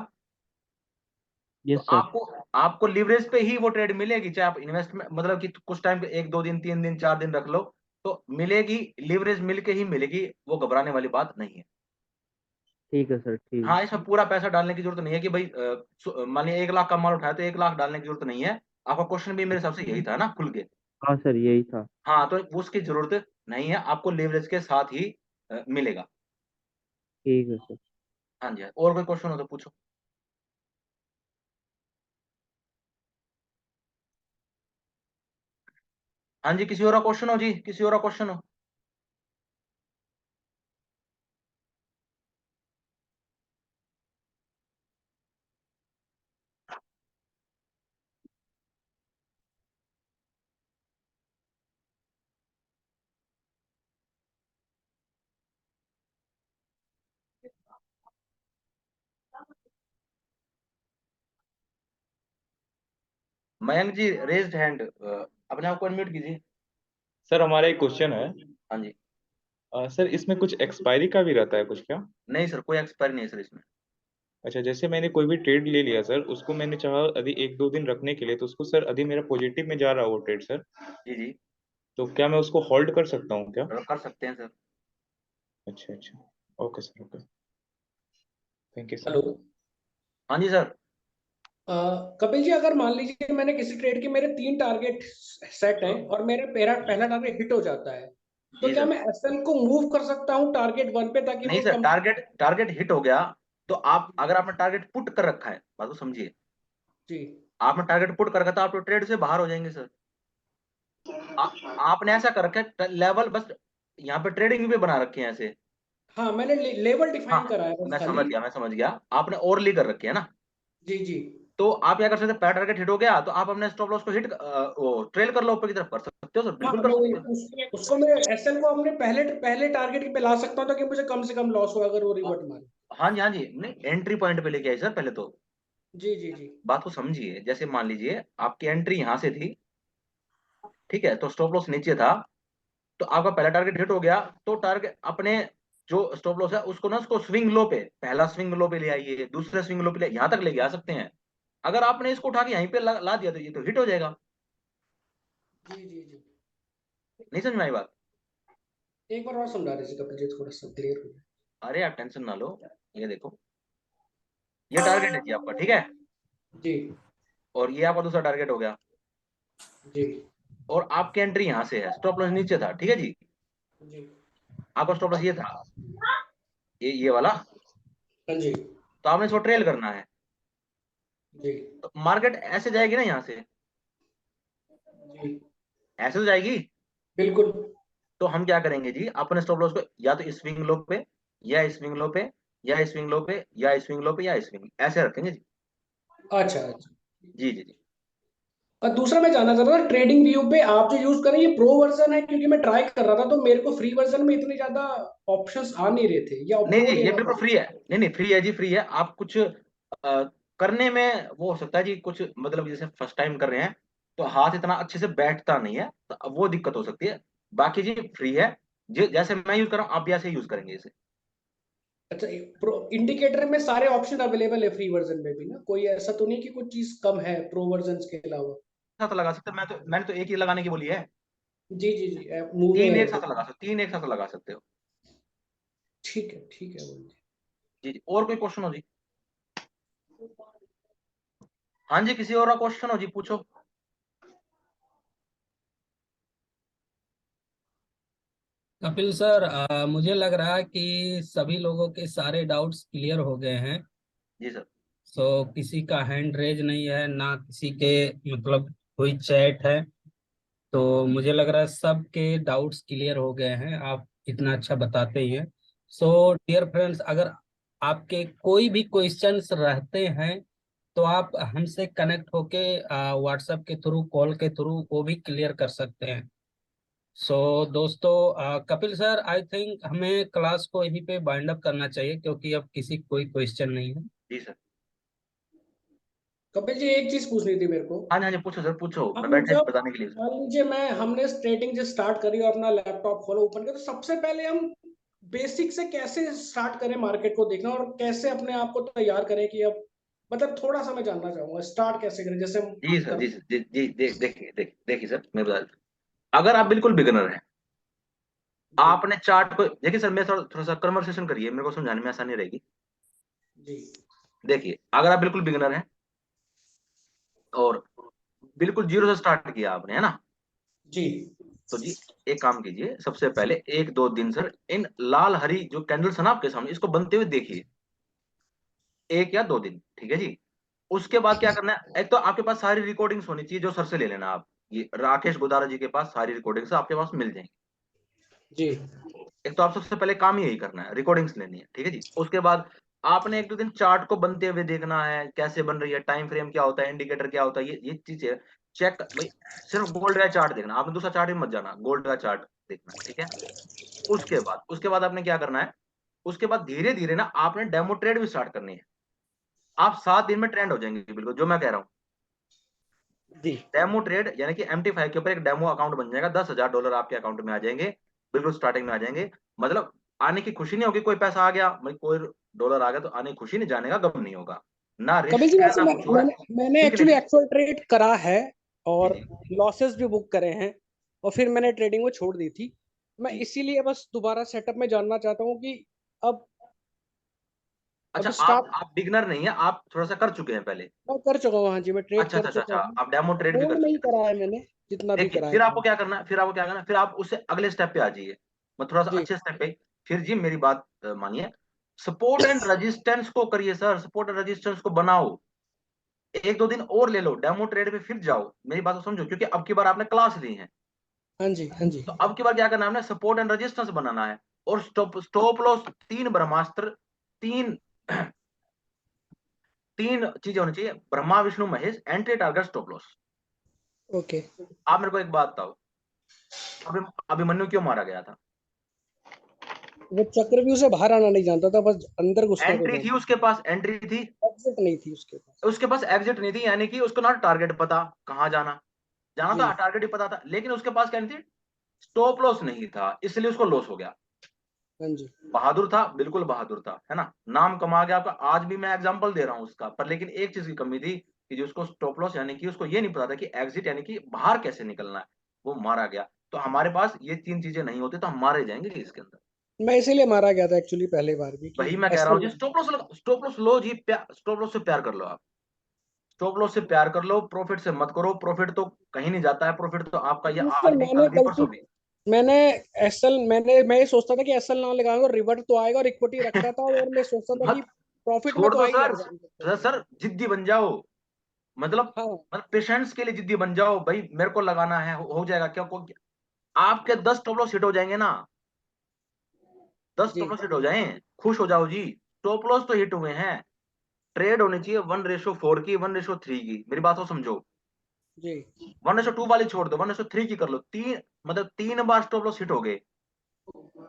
तो यस सर। आपको आपको लीवरेज पे ही वो ट्रेड मिलेगी, चाहे आप इन्वेस्टमेंट मतलब कि कुछ टाइम, 1 2 दिन 3 दिन 4 दिन रख लो, तो मिलेगी। लीवरेज मिलके ही मिलेगी, वो घबराने वाली बात नहीं है। ठीक है सर, ठीक। हाँ, इसमें पूरा पैसा डालने की जरूरत नहीं है कि भाई मान लिया 1 लाख का माल उठाया तो 1 लाख डालने की जरूरत नहीं है। आपका क्वेश्चन भी मेरे हिसाब से यही था ना, खुल के। हाँ सर, यही था। हाँ, तो उसकी जरूरत नहीं है, आपको लीवरेज के साथ ही मिलेगा। ठीक है सर। हाँ जी, और कोई क्वेश्चन हो तो पूछो। हाँ जी, किसी और का क्वेश्चन हो जी, किसी और का क्वेश्चन हो। मयंक जी, रेज्ड हैंड, अपने आप को अनम्यूट कीजिए। सर हमारा एक क्वेश्चन है। हाँ जी। सर इसमें कुछ एक्सपायरी का भी रहता है कुछ क्या? नहीं सर, कोई एक्सपायरी नहीं है सर इसमें। अच्छा, जैसे मैंने कोई भी ट्रेड ले लिया सर, उसको मैंने चाहा यदि 1 2 दिन रखने के लिए, तो उसको सर यदि मेरा पॉजिटिव में जा रहा है वो ट्रेड सर, जी जी, तो क्या मैं उसको होल्ड कर सकता हूँ क्या? कर सकते हैं सर। अच्छा अच्छा। Okay sir, okay. Thank you sir. Hello. हाँ जी सर। कपिल जी, अगर मान लीजिए मैंने किसी ट्रेड के मेरे 3 टारगेट सेट हैं और मेरा पहला पहला टारगेट हिट हो जाता है, तो जी क्या सर। मैं एसएल को मूव कर सकता हूँ टारगेट 1 पे, ताकि नहीं वो सर, कम? टारगेट टारगेट हिट हो गया, तो आप अगर आपने टारगेट पुट कर रखा है, बात को समझिए, जी आपने टारगेट पुट कर रखा तो आप तो ट्रेड से बाहर हो जाएंगे सर। आ, आपने ऐसा कर रखा है लेवल, बस यहाँ पे ट्रेडिंग भी बना रखे हैं ऐसे। हाँ, मैंने लेवल हाँ, डिफाइन करा है बस मैं समझ खाली। गया, मैं समझ गया, आपने ओवरली कर रखी है ना। जी जी। तो आप क्या कर सकते हैं, पहला टारगेट हिट हो गया तो आप अपने स्टॉप लॉस को हिट वो ट्रेल कर लो, ऊपर की तरफ कर सकते हो सर, हाँ, बिल्कुल कर मैं वही सकते हो। उसको मैं एसएल को अपने पहले पहले टारगेट पे ला सकता हूँ, ताकि मुझे कम से कम लॉस हो अगर वो रिवर्ट मारे। हाँ जी, हाँ जी, नहीं, एंट्री पॉइंट पे लेके आई सर पहले तो। जी जी जी बात को समझिए, जैसे मान लीजिए आपकी एंट्री यहाँ से थी, ठीक है, तो स्टॉप लॉस नीचे था, तो आपका पहला टारगेट हिट हो गया, तो टारगेट अपने जो स्टॉप लॉस है उसको ना, उसको स्विंग लो पे, पहला स्विंग लो पे ले आइए, दूसरे स्विंग लो पे ले, यहाँ तक लेके आ सकते हैं। अगर आपने इसको उठा के यहीं पे ला दिया तो ये तो हिट हो जाएगा। जी जी जी। नहीं समझ में आई बात? एक बार और समझा दीजिए कपिल जी, थोड़ा सा क्लियर हो अरे आप टेंशन ना लो, ये देखो, ये टारगेट है जी आपका, ठीक है, जाए। जी और ये आपका दूसरा टारगेट हो गया, जी और आपकी एंट्री यहाँ से है, स्टॉप लॉस नीचे था, ठीक है जी, जी। आपका स्टॉप लॉस ये था, ये वाला, हाँ जी तो आपने इसको ट्रेल करना है। जी तो मार्केट ऐसे जाएगी ना यहाँ से, जी। ऐसे तो जाएगी। बिल्कुल। तो हम क्या करेंगे जी, अपने स्टॉप लॉस को या तो स्विंग लो पे, या स्विंग लो पे, या स्विंग लो पे, या स्विंग लो पे, या स्विंग, ऐसे रखेंगे जी। अच्छा अच्छा। जी जी जी। और दूसरा मैं जानना चाह रहा था, ट्रेडिंग व्यू पे आप जो यूज कर रहे हैं ये प्रो वर्जन है? क्योंकि मैं ट्राई कर रहा था तो मेरे को फ्री वर्जन में इतने ज्यादा ऑप्शंस आ नहीं रहे थे, या नहीं प्रो जी, ये लेना बिल्कुल पड़ा? फ्री है, नहीं नहीं, फ्री है जी, फ्री है। आप कुछ करने में वो हो सकता है जी, कुछ मतलब जैसे फर्स्ट टाइम कर रहे हैं तो हाथ इतना अच्छे से बैठता नहीं है, तो अब वो दिक्कत हो सकती है। बाकी जी फ्री है, जैसे मैं यूज कर रहा हूँ आप भी ऐसे यूज करेंगे इसे। अच्छा, प्रो इंडिकेटर में सारे ऑप्शन अवेलेबल है फ्री वर्जन में भी ना? कोई ऐसा तो नहीं कि कुछ चीज कम है प्रो वर्जन के अलावा? साथ लगा सकते हैं, मैंने तो एक ही लगाने की बोली है। जी जी जी, मूविंग तीन एक एवरेज। साथ लगा सकते, 3 एक साथ लगा सकते हो। ठीक है ठीक है बोलिए। जी जी, और कोई क्वेश्चन हो जी? हाँ जी, किसी और का क्वेश्चन हो जी, पूछो। कपिल सर, मुझे लग रहा है कि सभी लोगों के सारे डाउट्स क्लियर हो गए हैं। जी सर। सो किसी का हैंड रेज नहीं है, ना किसी के मतलब कोई चैट है। तो मुझे लग रहा है सबके डाउट्स क्लियर हो गए हैं, आप इतना अच्छा बताते ही हैं। सो डियर फ्रेंड्स, अगर आपके कोई भी क्वेश्चंस रहते हैं तो आप हमसे कनेक्ट होके व्हाट्सएप के थ्रू, कॉल के थ्रू वो भी क्लियर कर सकते हैं। सो दोस्तों, कपिल सर, आई थिंक हमें क्लास को यहीं पे बाइंड अप करना चाहिए क्योंकि अब किसी कोई क्वेश्चन नहीं है। जी सर। कपिल जी, एक चीज पूछनी थी मेरे को। हाँ जी, हाँ जी, पूछो सर, पूछो, मैं हम बैठा जब बताने के लिए। मान लीजिए हमने ट्रेडिंग जो स्टार्ट करी और अपना लैपटॉप खोला, ओपन किया, तो सबसे पहले हम बेसिक से कैसे स्टार्ट करें मार्केट को देखना, और कैसे अपने आप को तैयार करें कि अब मतलब थोड़ा सा मैं जानना चाहूंगा स्टार्ट कैसे करें, जैसे हम जी सर, कर। जी सर, जी जी, देखिए देखिए देखिए सर, मैं बता देता हूँ। अगर आप बिल्कुल बिगिनर हैं, जी आपने चार्ट को देखिए सर, मैं थोड़ा थोड़ा सा कन्वर्सेशन करिए, मेरे को समझाने में आसानी रहेगी। जी देखिए, अगर आप बिल्कुल बिगिनर हैं और बिल्कुल जीरो से स्टार्ट किया आपने, है ना, जी तो जी एक काम कीजिए, सबसे पहले 1-2 दिन सर इन लाल हरी जो कैंडल्स है ना आपके सामने, इसको बनते हुए देखिए, 1 या 2 दिन, ठीक है जी। उसके बाद क्या करना है, एक तो आपके पास सारी रिकॉर्डिंग्स होनी चाहिए, जो सर से ले लेना आप, ये राकेश गुदारा जी के पास सारी रिकॉर्डिंग्स आपके पास मिल जाएंगी। जी एक तो आप सबसे पहले काम ही यही करना है, रिकॉर्डिंग्स लेनी है, ठीक है जी। उसके बाद आपने 1-2 दिन चार्ट को बनते हुए देखना है, कैसे बन रही है, टाइम फ्रेम क्या होता है, इंडिकेटर क्या होता है, ये चीजें चेक भाई। सिर्फ गोल्ड का चार्ट देखना, आपने दूसरा चार्ट भी मत जाना, गोल्ड का चार्ट देखना, ठीक है। उसके बाद आपने क्या करना है, उसके बाद धीरे धीरे ना आपने डेमो ट्रेड भी स्टार्ट करनी है। आप 7 दिन में ट्रेंड हो जाएंगे, बिल्कुल जो मैं कह रहा हूँ। जी डेमो ट्रेड यानी कि MT5 के ऊपर एक डेमो अकाउंट बन जाएगा, $10,000 आपके अकाउंट में आ जाएंगे, बिल्कुल स्टार्टिंग में आ जाएंगे। मतलब आने की खुशी नहीं होगी, कोई पैसा आ गया भाई, कोई डॉलर आ गया तो आने की खुशी नहीं, जाने का गम नहीं होगा, ना कपिल रिस्क जी, है वैसे ना कुछ हो रहा है। मैंने ठीक है एक्चुअली नहीं। एक्चुअल ट्रेड करा है जी और जी लॉसेस भी बुक करे हैं, और फिर मैंने ट्रेडिंग को छोड़ दी थी। मैं जी। इसीलिए बस दोबारा सेटअप में जानना चाहता हूँ कि अब अच्छा, अब आप स्टार्ट आप बिगनर नहीं है, आप थोड़ा सा कर चुके हैं पहले। मैं कर चुका हूँ। हाँ जी, मैं ट्रेड अच्छा कर अच्छा अच्छा चुका अच्छा, हूँ। आप डेमो ट्रेड भी कर गोल्ड में ही चुके हैं। करा है मैंने, जितना भी देखिए, करा है फिर आपको मैंने। क्या करना है, फिर आप उससे अगले स्टेप पे आ जाइए, मैं थोड़ा सा जी अच्छे स्टेप पे। फिर जी मेरी बात मानिए, सपोर्ट एंड रेजिस्टेंस को करिए सर, सपोर्ट एंड रेजिस्टेंस को बनाओ। 1-2 दिन और ले लो, डेमो ट्रेड पे फिर जाओ, मेरी बात को समझो, क्योंकि अब की बार आपने क्लास ली है। हाँ जी हाँ जी तो अब की बार क्या करना है, हमने सपोर्ट एंड रेजिस्टेंस बनाना है, और स्टॉप स्टॉप लॉस 3 ब्रह्मास्त्र, तीन तीन चीजें होनी चाहिए, Brahma Vishnu Mahesh, entry target stop loss. Okay. आप मेरे को एक बात बताओ, अभी अभिमन्यु क्यों मारा गया था? वो चक्रव्यूह से बाहर आना नहीं जानता था, बस अंदर घुसने को एंट्री थी जानता उसके पास, एंट्री थी, था, एग्जिट नहीं थी उसके पास। उसके पास एग्जिट नहीं थी, यानी कि उसको ना टारगेट पता कहाँ जाना, जाना जी था, टारगेट ही पता था, लेकिन उसके पास क्या नहीं थी, स्टॉप लॉस नहीं था, इसलिए उसको लॉस हो गया। हाँ जी बहादुर था, बिल्कुल बहादुर था, है ना, नाम कमा गया आपका। आज भी मैं एग्जांपल दे रहा हूं उसका, पर लेकिन एक चीज की कमी थी कि जो उसको स्टॉप लॉस यानी कि उसको ये नहीं पता था कि एग्जिट यानी कि बाहर कैसे निकलना है, वो मारा गया। तो हमारे पास ये 3 चीजें नहीं होती तो हम मारे जाएंगे इसके अंदर। मैं इसीलिए मारा गया था एक्चुअली पहले बार भी, कि वही मैं कह रहा ऐसा हूँ जी, स्टॉप लॉस लो जी, स्टॉप लॉस से प्यार कर लो आप, स्टॉप लॉस से प्यार कर लो, प्रॉफिट से मत करो, प्रॉफिट तो कहीं नहीं जाता है, प्रॉफिट तो आपका ये सर, आज भी, कल भी, परसों भी। मैं ये सोचता था कि एसएल ना लगाऊंगा, रिवर्ट तो आएगा, और इक्विटी रखता था और मैं सोचता था कि मत प्रॉफिट में छोड़ तो आ दो ही सर, जाएगा। सर जिद्दी बन जाओ, मतलब हाँ मतलब पेशेंट्स के लिए जिद्दी बन जाओ भाई, मेरे को लगाना है, हो जाएगा क्या आपके 10 स्टॉप लॉस हिट हो जाएंगे ना, 10 जी स्टॉप लॉस हिट हो जाए, खुश हो जाओ जी, स्टॉप लॉस तो हिट हुए हैं। ट्रेड होनी चाहिए 1:4 की, 1:3 की, मेरी बात को समझो। जी 1:2 वाली छोड़ दो, 1:3 की कर लो, तीन मतलब 3 बार स्टॉप लॉस हिट हो गए,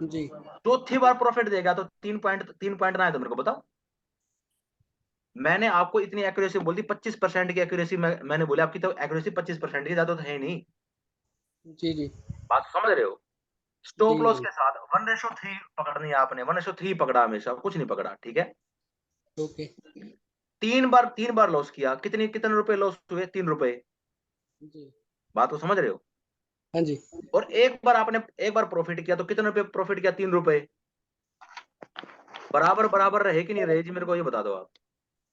जी चौथी बार प्रॉफिट देगा तो 3 पॉइंट ना आए तो मेरे को बताओ। मैंने आपको इतनी एक्यूरेसी बोल दी, 25% की एक्यूरेसी, मैंने बोला आपकी तो एक्यूरेसी 25% की, ज्यादा तो है नहीं, जी जी बात समझ रहे हो। जी स्टॉप लॉस जी के साथ 1:3 पकड़नी है आपने, 1:3 पकड़ा, हमेशा कुछ नहीं पकड़ा, ठीक है। ओके। 3 बार लॉस किया, कितने रुपए लॉस हुए, 3 रुपए, जी बात को समझ रहे हो। हाँ जी और एक बार प्रॉफिट किया तो कितने रुपए प्रॉफिट किया, 3 रुपए, बराबर बराबर रहे कि नहीं रहे जी, मेरे को ये बता दो आप।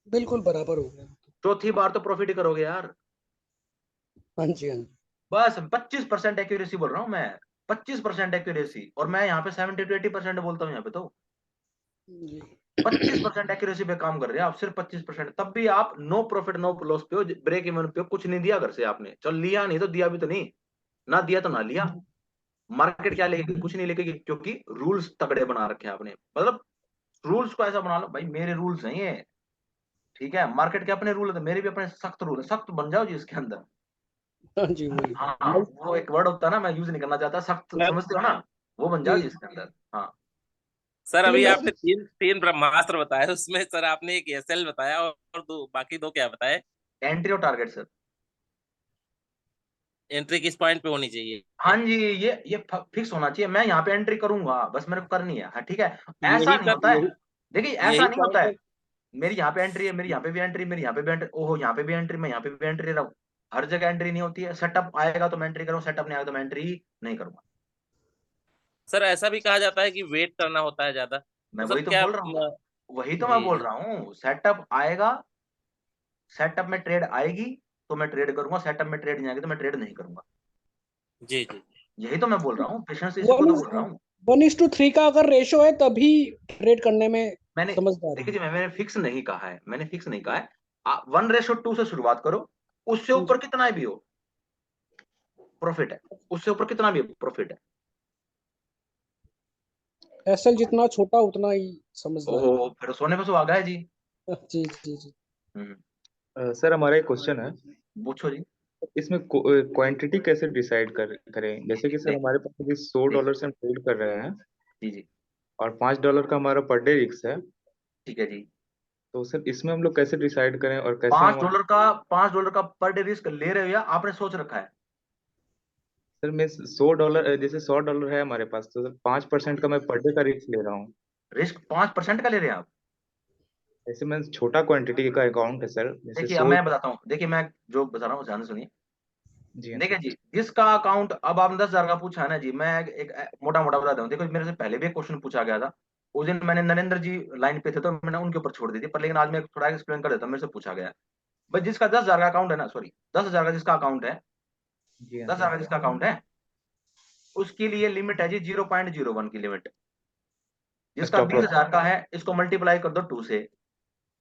बिल्कुल बराबर हो गया। चौथी बार तो प्रॉफिट ही करोगे यार। हाँ जी हाँ जी बस 25% एक्यूरेसी बोल रहा हूं मैं, 25% एक्यूरेसी, और मैं यहाँ पे 70 to 80% बोलता हूँ यहाँ पे तो। जी 25% एक्यूरेसी पे काम कर रहे हैं आप, सिर्फ 25%, तब भी आप नो प्रॉफिट नो लॉस पे हो, ब्रेक इवन पे हो, कुछ नहीं दिया घर से आपने। चल लिया नहीं तो दिया भी तो नहीं, ना दिया तो ना लिया। मार्केट क्या लेगी? कुछ नहीं लेगी, क्योंकि रूल्स तगड़े बना रखे हैं आपने। मतलब रूल्स को ऐसा बना लो भाई, मेरे रूल्स हैं ये, ठीक है। मार्केट के अपने रूल है, मेरे भी अपने सख्त रूल है, सख्त बन जाओ जी इसके अंदर। हाँ जी वही हाँ, वो एक वर्ड होता है ना, मैं यूज नहीं करना चाहता, सख्त समझते हो ना, वो बन जाओ जी जी इसके अंदर। हाँ सर चलिए अभी मैं आपने तीन तीन ब्रह्मास्त्र बताए, उसमें सर आपने एक एसएल बताया और दो, बाकी दो क्या बताए? एंट्री और टारगेट सर। एंट्री किस पॉइंट पे होनी चाहिए? हाँ जी, ये फिक्स होना चाहिए, मैं यहाँ पे एंट्री करूंगा, बस मेरे को करनी है। हाँ ठीक है, ऐसा यही नहीं सर, होता है। यही देखिए ऐसा यही नहीं होता पॉइंट है, है। मेरी यहाँ पे एंट्री है, मेरी यहाँ पे भी एंट्री, मेरी यहाँ पे भी एंट्री, ओहो यहाँ पे भी एंट्री, मैं यहाँ पे भी एंट्री रहा हूँ। हर जगह एंट्री नहीं होती है। सेटअप आएगा तो मैं एंट्री करूँ, सेटअप नहीं आएगा तो मैं एंट्री ही नहीं करूंगा। सर ऐसा भी कहा जाता है कि वेट करना होता है ज्यादा, मैं तो सर वही तो क्या बोल रहा हूँ, वही तो मैं जी बोल जी रहा हूँ। सेटअप आएगा, सेटअप में ट्रेड आएगी तो मैं ट्रेड करूंगा, सेटअप में ट्रेड नहीं आएगी तो मैं ट्रेड नहीं करूंगा। जी जी यही तो मैं बोल रहा हूँ, पेशेंस इसी को तो बोल रहा हूँ। 1:3 का अगर रेशो है तभी ट्रेड करने में मैंने, समझदारी देखिए है। जी, मैंने फिक्स नहीं कहा है, मैंने फिक्स नहीं कहा है। 1:2 से शुरुआत करो, उससे जी ऊपर कितना भी हो प्रॉफिट है, उससे ऊपर कितना भी प्रॉफिट है। एसएल जितना छोटा उतना ही समझदारी ओहो, फिर सोने पे सुहागा है जी। है। जी जी जी हम्म, सर हमारा एक क्वेश्चन है, पूछो जी। इसमें क्वांटिटी कैसे डिसाइड करें? जैसे कि सर देखिए हमारे पास यदि जी $100 से हम ट्रेड कर रहे हैं जी जी, और $5 का हमारा पर डे रिस्क है, ठीक है जी। तो सर इसमें हम लोग कैसे डिसाइड करें और कैसे पांच हम? डॉलर का $5 का पर डे रिस्क ले रहे हो या आपने सोच रखा है? सर मैं $100, जैसे $100 है हमारे पास, तो सर 5% का मैं पर डे का रिस्क ले रहा हूँ। रिस्क 5% का ले रहे हैं आप? ऐसे में छोटा क्वांटिटी का अकाउंट है सर, जैसे देखिए अब 100। मैं बताता हूँ, देखिए मैं जो बता रहा हूँ ध्यान से सुनिए। जी हाँ देखिए सर। जी, जिसका अकाउंट, अब आपने 10,000 का पूछा है ना जी, मैं एक मोटा मोटा बता दूं। देखो मेरे से पहले भी एक क्वेश्चन पूछा गया था, उस दिन मैंने नरेंद्र जी लाइन पे थे तो मैंने उनके ऊपर छोड़ दी थी, पर लेकिन आज मैं थोड़ा एक्सप्लेन कर देता हूँ। मेरे से पूछा गया भाई, जिसका 10,000 का अकाउंट है ना, सॉरी 10,000 का जिसका अकाउंट है, जी हाँ 10,000 का सर। जिसका अकाउंट है, उसके लिए लिमिट है जी 0.01 की लिमिट। जिसका स्टॉप लॉस। 20,000 का है, इसको मल्टीप्लाई कर दो 2 से,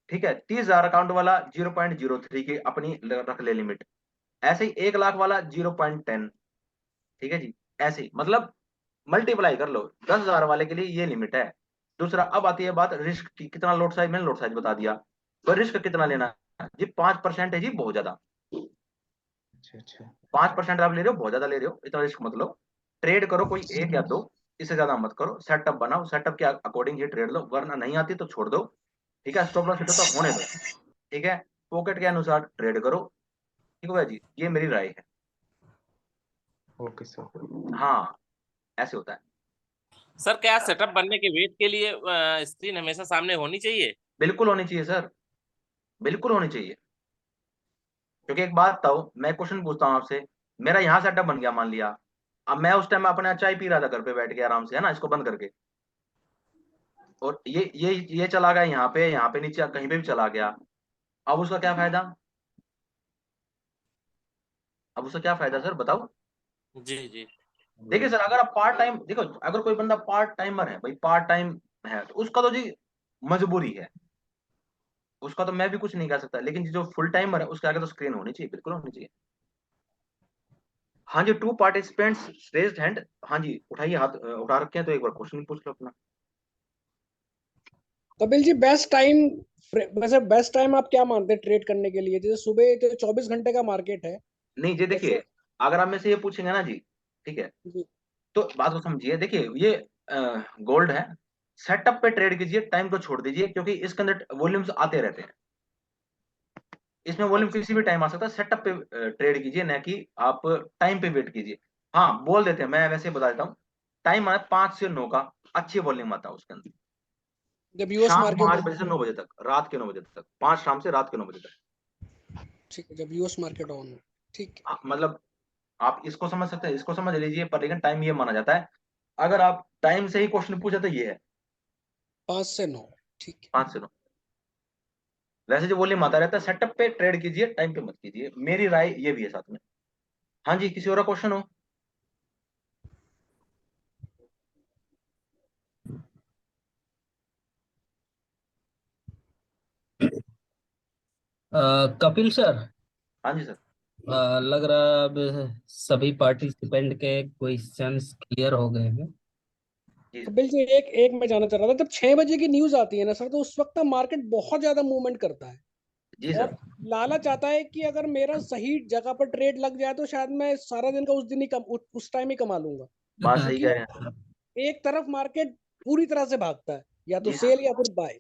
ठीक है। 30,000 अकाउंट वाला 0.03 की अपनी रख ले लिमिट। ऐसे ही 1 लाख वाला 0.10, ठीक है जी। ऐसे ही मतलब मल्टीप्लाई कर लो, 10,000 वाले के लिए ये लिमिट है। दूसरा, अब आती है बात रिस्क की, कितना लॉट साइज, मैंने लॉट साइज बता दिया। तो रिस्क कितना लेना है जी? 5% है जी, बहुत ज्यादा। अच्छा अच्छा। 5% आप ले रहे हो, बहुत ज्यादा ले रहे हो, इतना रिस्क मत लो। ट्रेड करो कोई एक या दो, इससे ज्यादा मत करो। सेटअप बनाओ, सेटअप के अकॉर्डिंग ही ट्रेड लो, वरना नहीं आती तो छोड़ दो, ठीक है। स्टॉप लॉस हिट तो होने दो, ठीक है। पॉकेट के अनुसार ट्रेड करो, ठीक है जी, ये मेरी राय है। Okay sir. हाँ, ऐसे होता है। सर क्या सेटअप बनने के वेट के लिए स्क्रीन हमेशा सामने होनी चाहिए? बिल्कुल होनी चाहिए सर, बिल्कुल होनी चाहिए। क्योंकि एक बात बताओ, मैं क्वेश्चन पूछता हूँ आपसे, मेरा यहाँ सेटअप बन गया मान लिया, अब मैं उस टाइम अपने चाय पी रहा था घर पे बैठ के आराम से, है ना, इसको बंद करके, और ये चला गया यहाँ पे नीचे कहीं पे भी चला गया, अब उसका क्या फायदा? अब उसका क्या फायदा सर, बताओ। जी जी देखिए सर, अगर आप पार्ट टाइम, देखो अगर कोई बंदा पार्ट टाइमर है भाई, पार्ट टाइम है, तो उसका तो जी मजबूरी है, उसका तो मैं भी कुछ नहीं कर सकता। लेकिन जो फुल टाइमर है उसके आगे तो स्क्रीन होनी चाहिए, बिल्कुल होनी चाहिए। हाँ जी, 2 पार्टिसिपेंट्स रेज्ड हैंड। हाँ जी, उठाइए हाथ, उठा रखे हैं तो एक बार क्वेश्चन पूछ लो अपना। कपिल जी बेस्ट टाइम, वैसे बेस्ट टाइम आप क्या मानते हैं ट्रेड करने के लिए? जैसे सुबह तो 24 घंटे का मार्केट है। नहीं जी, जैसे देखिए अगर आप में से ये पूछेंगे ना जी, ठीक है, जी तो बात को समझिए। देखिए ये गोल्ड है, सेटअप पे ट्रेड कीजिए, टाइम को छोड़ दीजिए, क्योंकि इसके अंदर वॉल्यूम्स आते रहते हैं। इसमें वॉल्यूम अच्छा किसी भी टाइम आ सकता है। सेटअप पे ट्रेड कीजिए, ना कि आप टाइम पे वेट कीजिए। हाँ बोल देते हैं, मैं वैसे बता देता हूँ, टाइम आना 5 से 9 का अच्छी वॉल्यूम आता है उसके अंदर। जब यूएस शाम मार्केट 5 बजे से 9 बजे तक, रात के 9 बजे तक, 5 शाम से रात के 9 बजे तक। ठीक है, जब यूएस मार्केट ऑन हो, ठीक है। मतलब आप इसको समझ सकते हैं, इसको समझ लीजिए, पर लेकिन टाइम ये माना जाता है। अगर आप टाइम से ही क्वेश्चन पूछे तो ये है 5 से 9, ठीक है। 5 से 9। वैसे जो वॉल्यूम आता रहता है, सेटअप पे ट्रेड कीजिए, टाइम पे मत कीजिए, मेरी राय ये भी है साथ में। हाँ जी, किसी और का क्वेश्चन हो? कपिल सर, हाँ जी सर। लग रहा है अब सभी पार्टिसिपेंट के क्वेश्चंस क्लियर हो गए हैं। जी सर। कपिल जी, एक एक मैं जानना चाह रहा था, जब 6 बजे की न्यूज आती है ना सर, तो उस वक्त मार्केट बहुत ज्यादा मूवमेंट करता है जी और सर। लालच आता है कि अगर मेरा सही जगह पर ट्रेड लग जाए तो शायद मैं सारा दिन का उस दिन ही उस टाइम ही कमा लूंगा, बात सही क्योंकि कह रहे हैं। एक तरफ मार्केट पूरी तरह से भागता है, या तो जी सेल सर। या फिर बाय।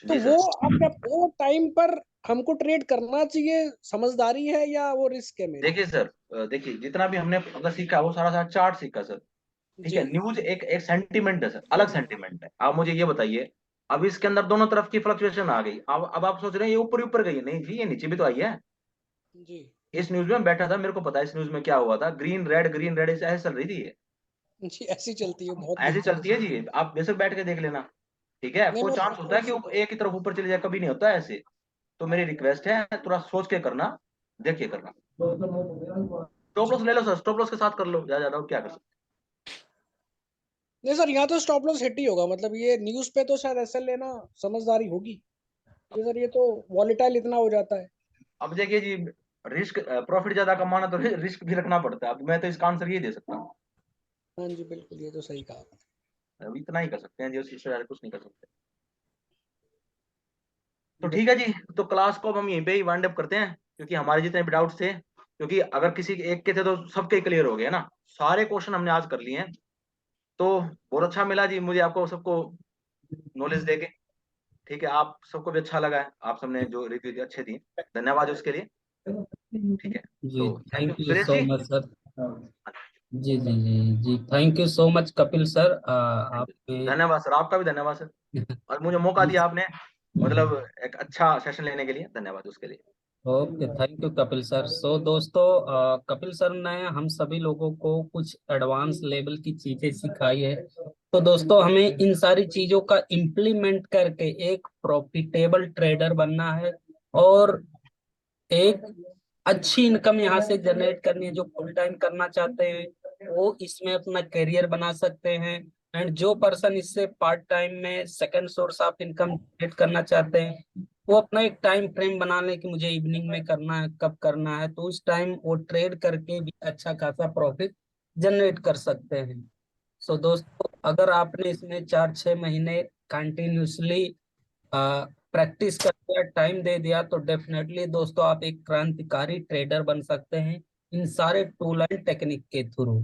तो जी वो सर। अब क्या वो टाइम पर हमको ट्रेड करना चाहिए, समझदारी है या वो रिस्क है मेरी? देखिए सर, देखिए जितना भी हमने अगर सीखा वो सारा सारा चार्ट सीखा सर। ठीक जी है, न्यूज एक एक सेंटीमेंट है सर, अलग सेंटीमेंट है। आप मुझे ये बताइए, अब इसके अंदर दोनों तरफ की फ्लक्चुएशन आ गई। अब आप सोच रहे हैं ये ऊपर ही ऊपर गई है, नहीं जी, ये नीचे भी तो आई है। जी इस न्यूज में बैठा था, मेरे को पता है इस न्यूज में क्या हुआ था। ग्रीन रेड ऐसे चल रही थी ये। जी, ऐसी चलती है, बहुत ऐसी देखी है चलती ऐसी। है जी, आप बेशक बैठ के देख लेना। ठीक है, नहीं, कोई मैं चांस होता है कि एक ही तरफ ऊपर चले जाए, कभी नहीं होता है ऐसे। तो मेरी रिक्वेस्ट है, थोड़ा सोच के करना, देखिए करना। स्टॉप लॉस ले लो सर, स्टॉप लॉस के साथ कर लो, ज्यादा और क्या कर सकते नहीं सर, यहाँ तो स्टॉप लॉस हिट ही होगा, मतलब ये न्यूज पे तो शायद ऐसे लेना समझदारी होगी, ये सर ये तो वॉलेटाइल इतना हो जाता है। हैं। अब देखिए जी, रिस्क प्रॉफिट ज्यादा कमाना तो रिस्क भी रखना पड़ता है। अब मैं तो इसका आंसर ये दे सकता हूँ। हाँ जी, बिल्कुल, ये तो सही कहा। अब इतना ही कर सकते हैं जी, उससे ज्यादा कुछ नहीं कर सकते। तो ठीक है जी, तो क्लास को अब हम यहीं पे ही वाइंड अप करते हैं, क्योंकि हमारे जितने भी डाउट्स थे, क्योंकि अगर किसी एक के थे तो सबके क्लियर हो गए ना। सारे क्वेश्चन हमने आज कर लिए हैं। तो बहुत अच्छा मिला जी मुझे आपको सबको नॉलेज देके। ठीक है, आप सबको भी अच्छा लगा है, आप सबने जो रिव्यू दिए अच्छे दिए, धन्यवाद उसके लिए। ठीक है, जी, तो thank you thank you Suresh so जी। Much sir. जी जी जी जी, thank you so much Kapil sir. Thank you, आपके धन्यवाद सर, आपका भी धन्यवाद सर। और मुझे मौका दिया आपने, मतलब एक अच्छा सेशन लेने के लिए, धन्यवाद उसके लिए। Okay, thank you Kapil sir. सो दोस्तों, कपिल सर ने हम सभी लोगों को कुछ एडवांस लेवल की चीजें सिखाई है। तो दोस्तों, हमें इन सारी चीजों का इम्प्लीमेंट करके एक प्रॉफिटेबल ट्रेडर बनना है और एक अच्छी इनकम यहाँ से जनरेट करनी है। जो फुल टाइम करना चाहते हैं वो इसमें अपना करियर बना सकते हैं, एंड जो पर्सन इससे पार्ट टाइम में second source of income generate करना चाहते हैं वो अपना एक टाइम फ्रेम बना ले कि मुझे इवनिंग में करना है, कब करना है, तो उस टाइम वो ट्रेड करके भी अच्छा खासा प्रॉफिट जनरेट कर सकते हैं। सो दोस्तों, अगर आपने इसमें 4-6 महीने कंटिन्यूसली प्रैक्टिस कर दिया, टाइम दे दिया, तो डेफिनेटली दोस्तों आप एक क्रांतिकारी ट्रेडर बन सकते हैं इन सारे टूल एंड टेक्निक के थ्रू।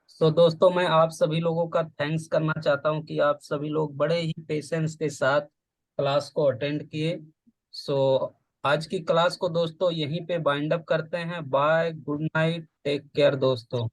सो दोस्तों, मैं आप सभी लोगों का थैंक्स करना चाहता हूं कि आप सभी लोग बड़े ही पेशेंस के साथ क्लास को अटेंड किए। सो आज की क्लास को दोस्तों यहीं पे बाइंड अप करते हैं। Bye, good night, take care दोस्तों।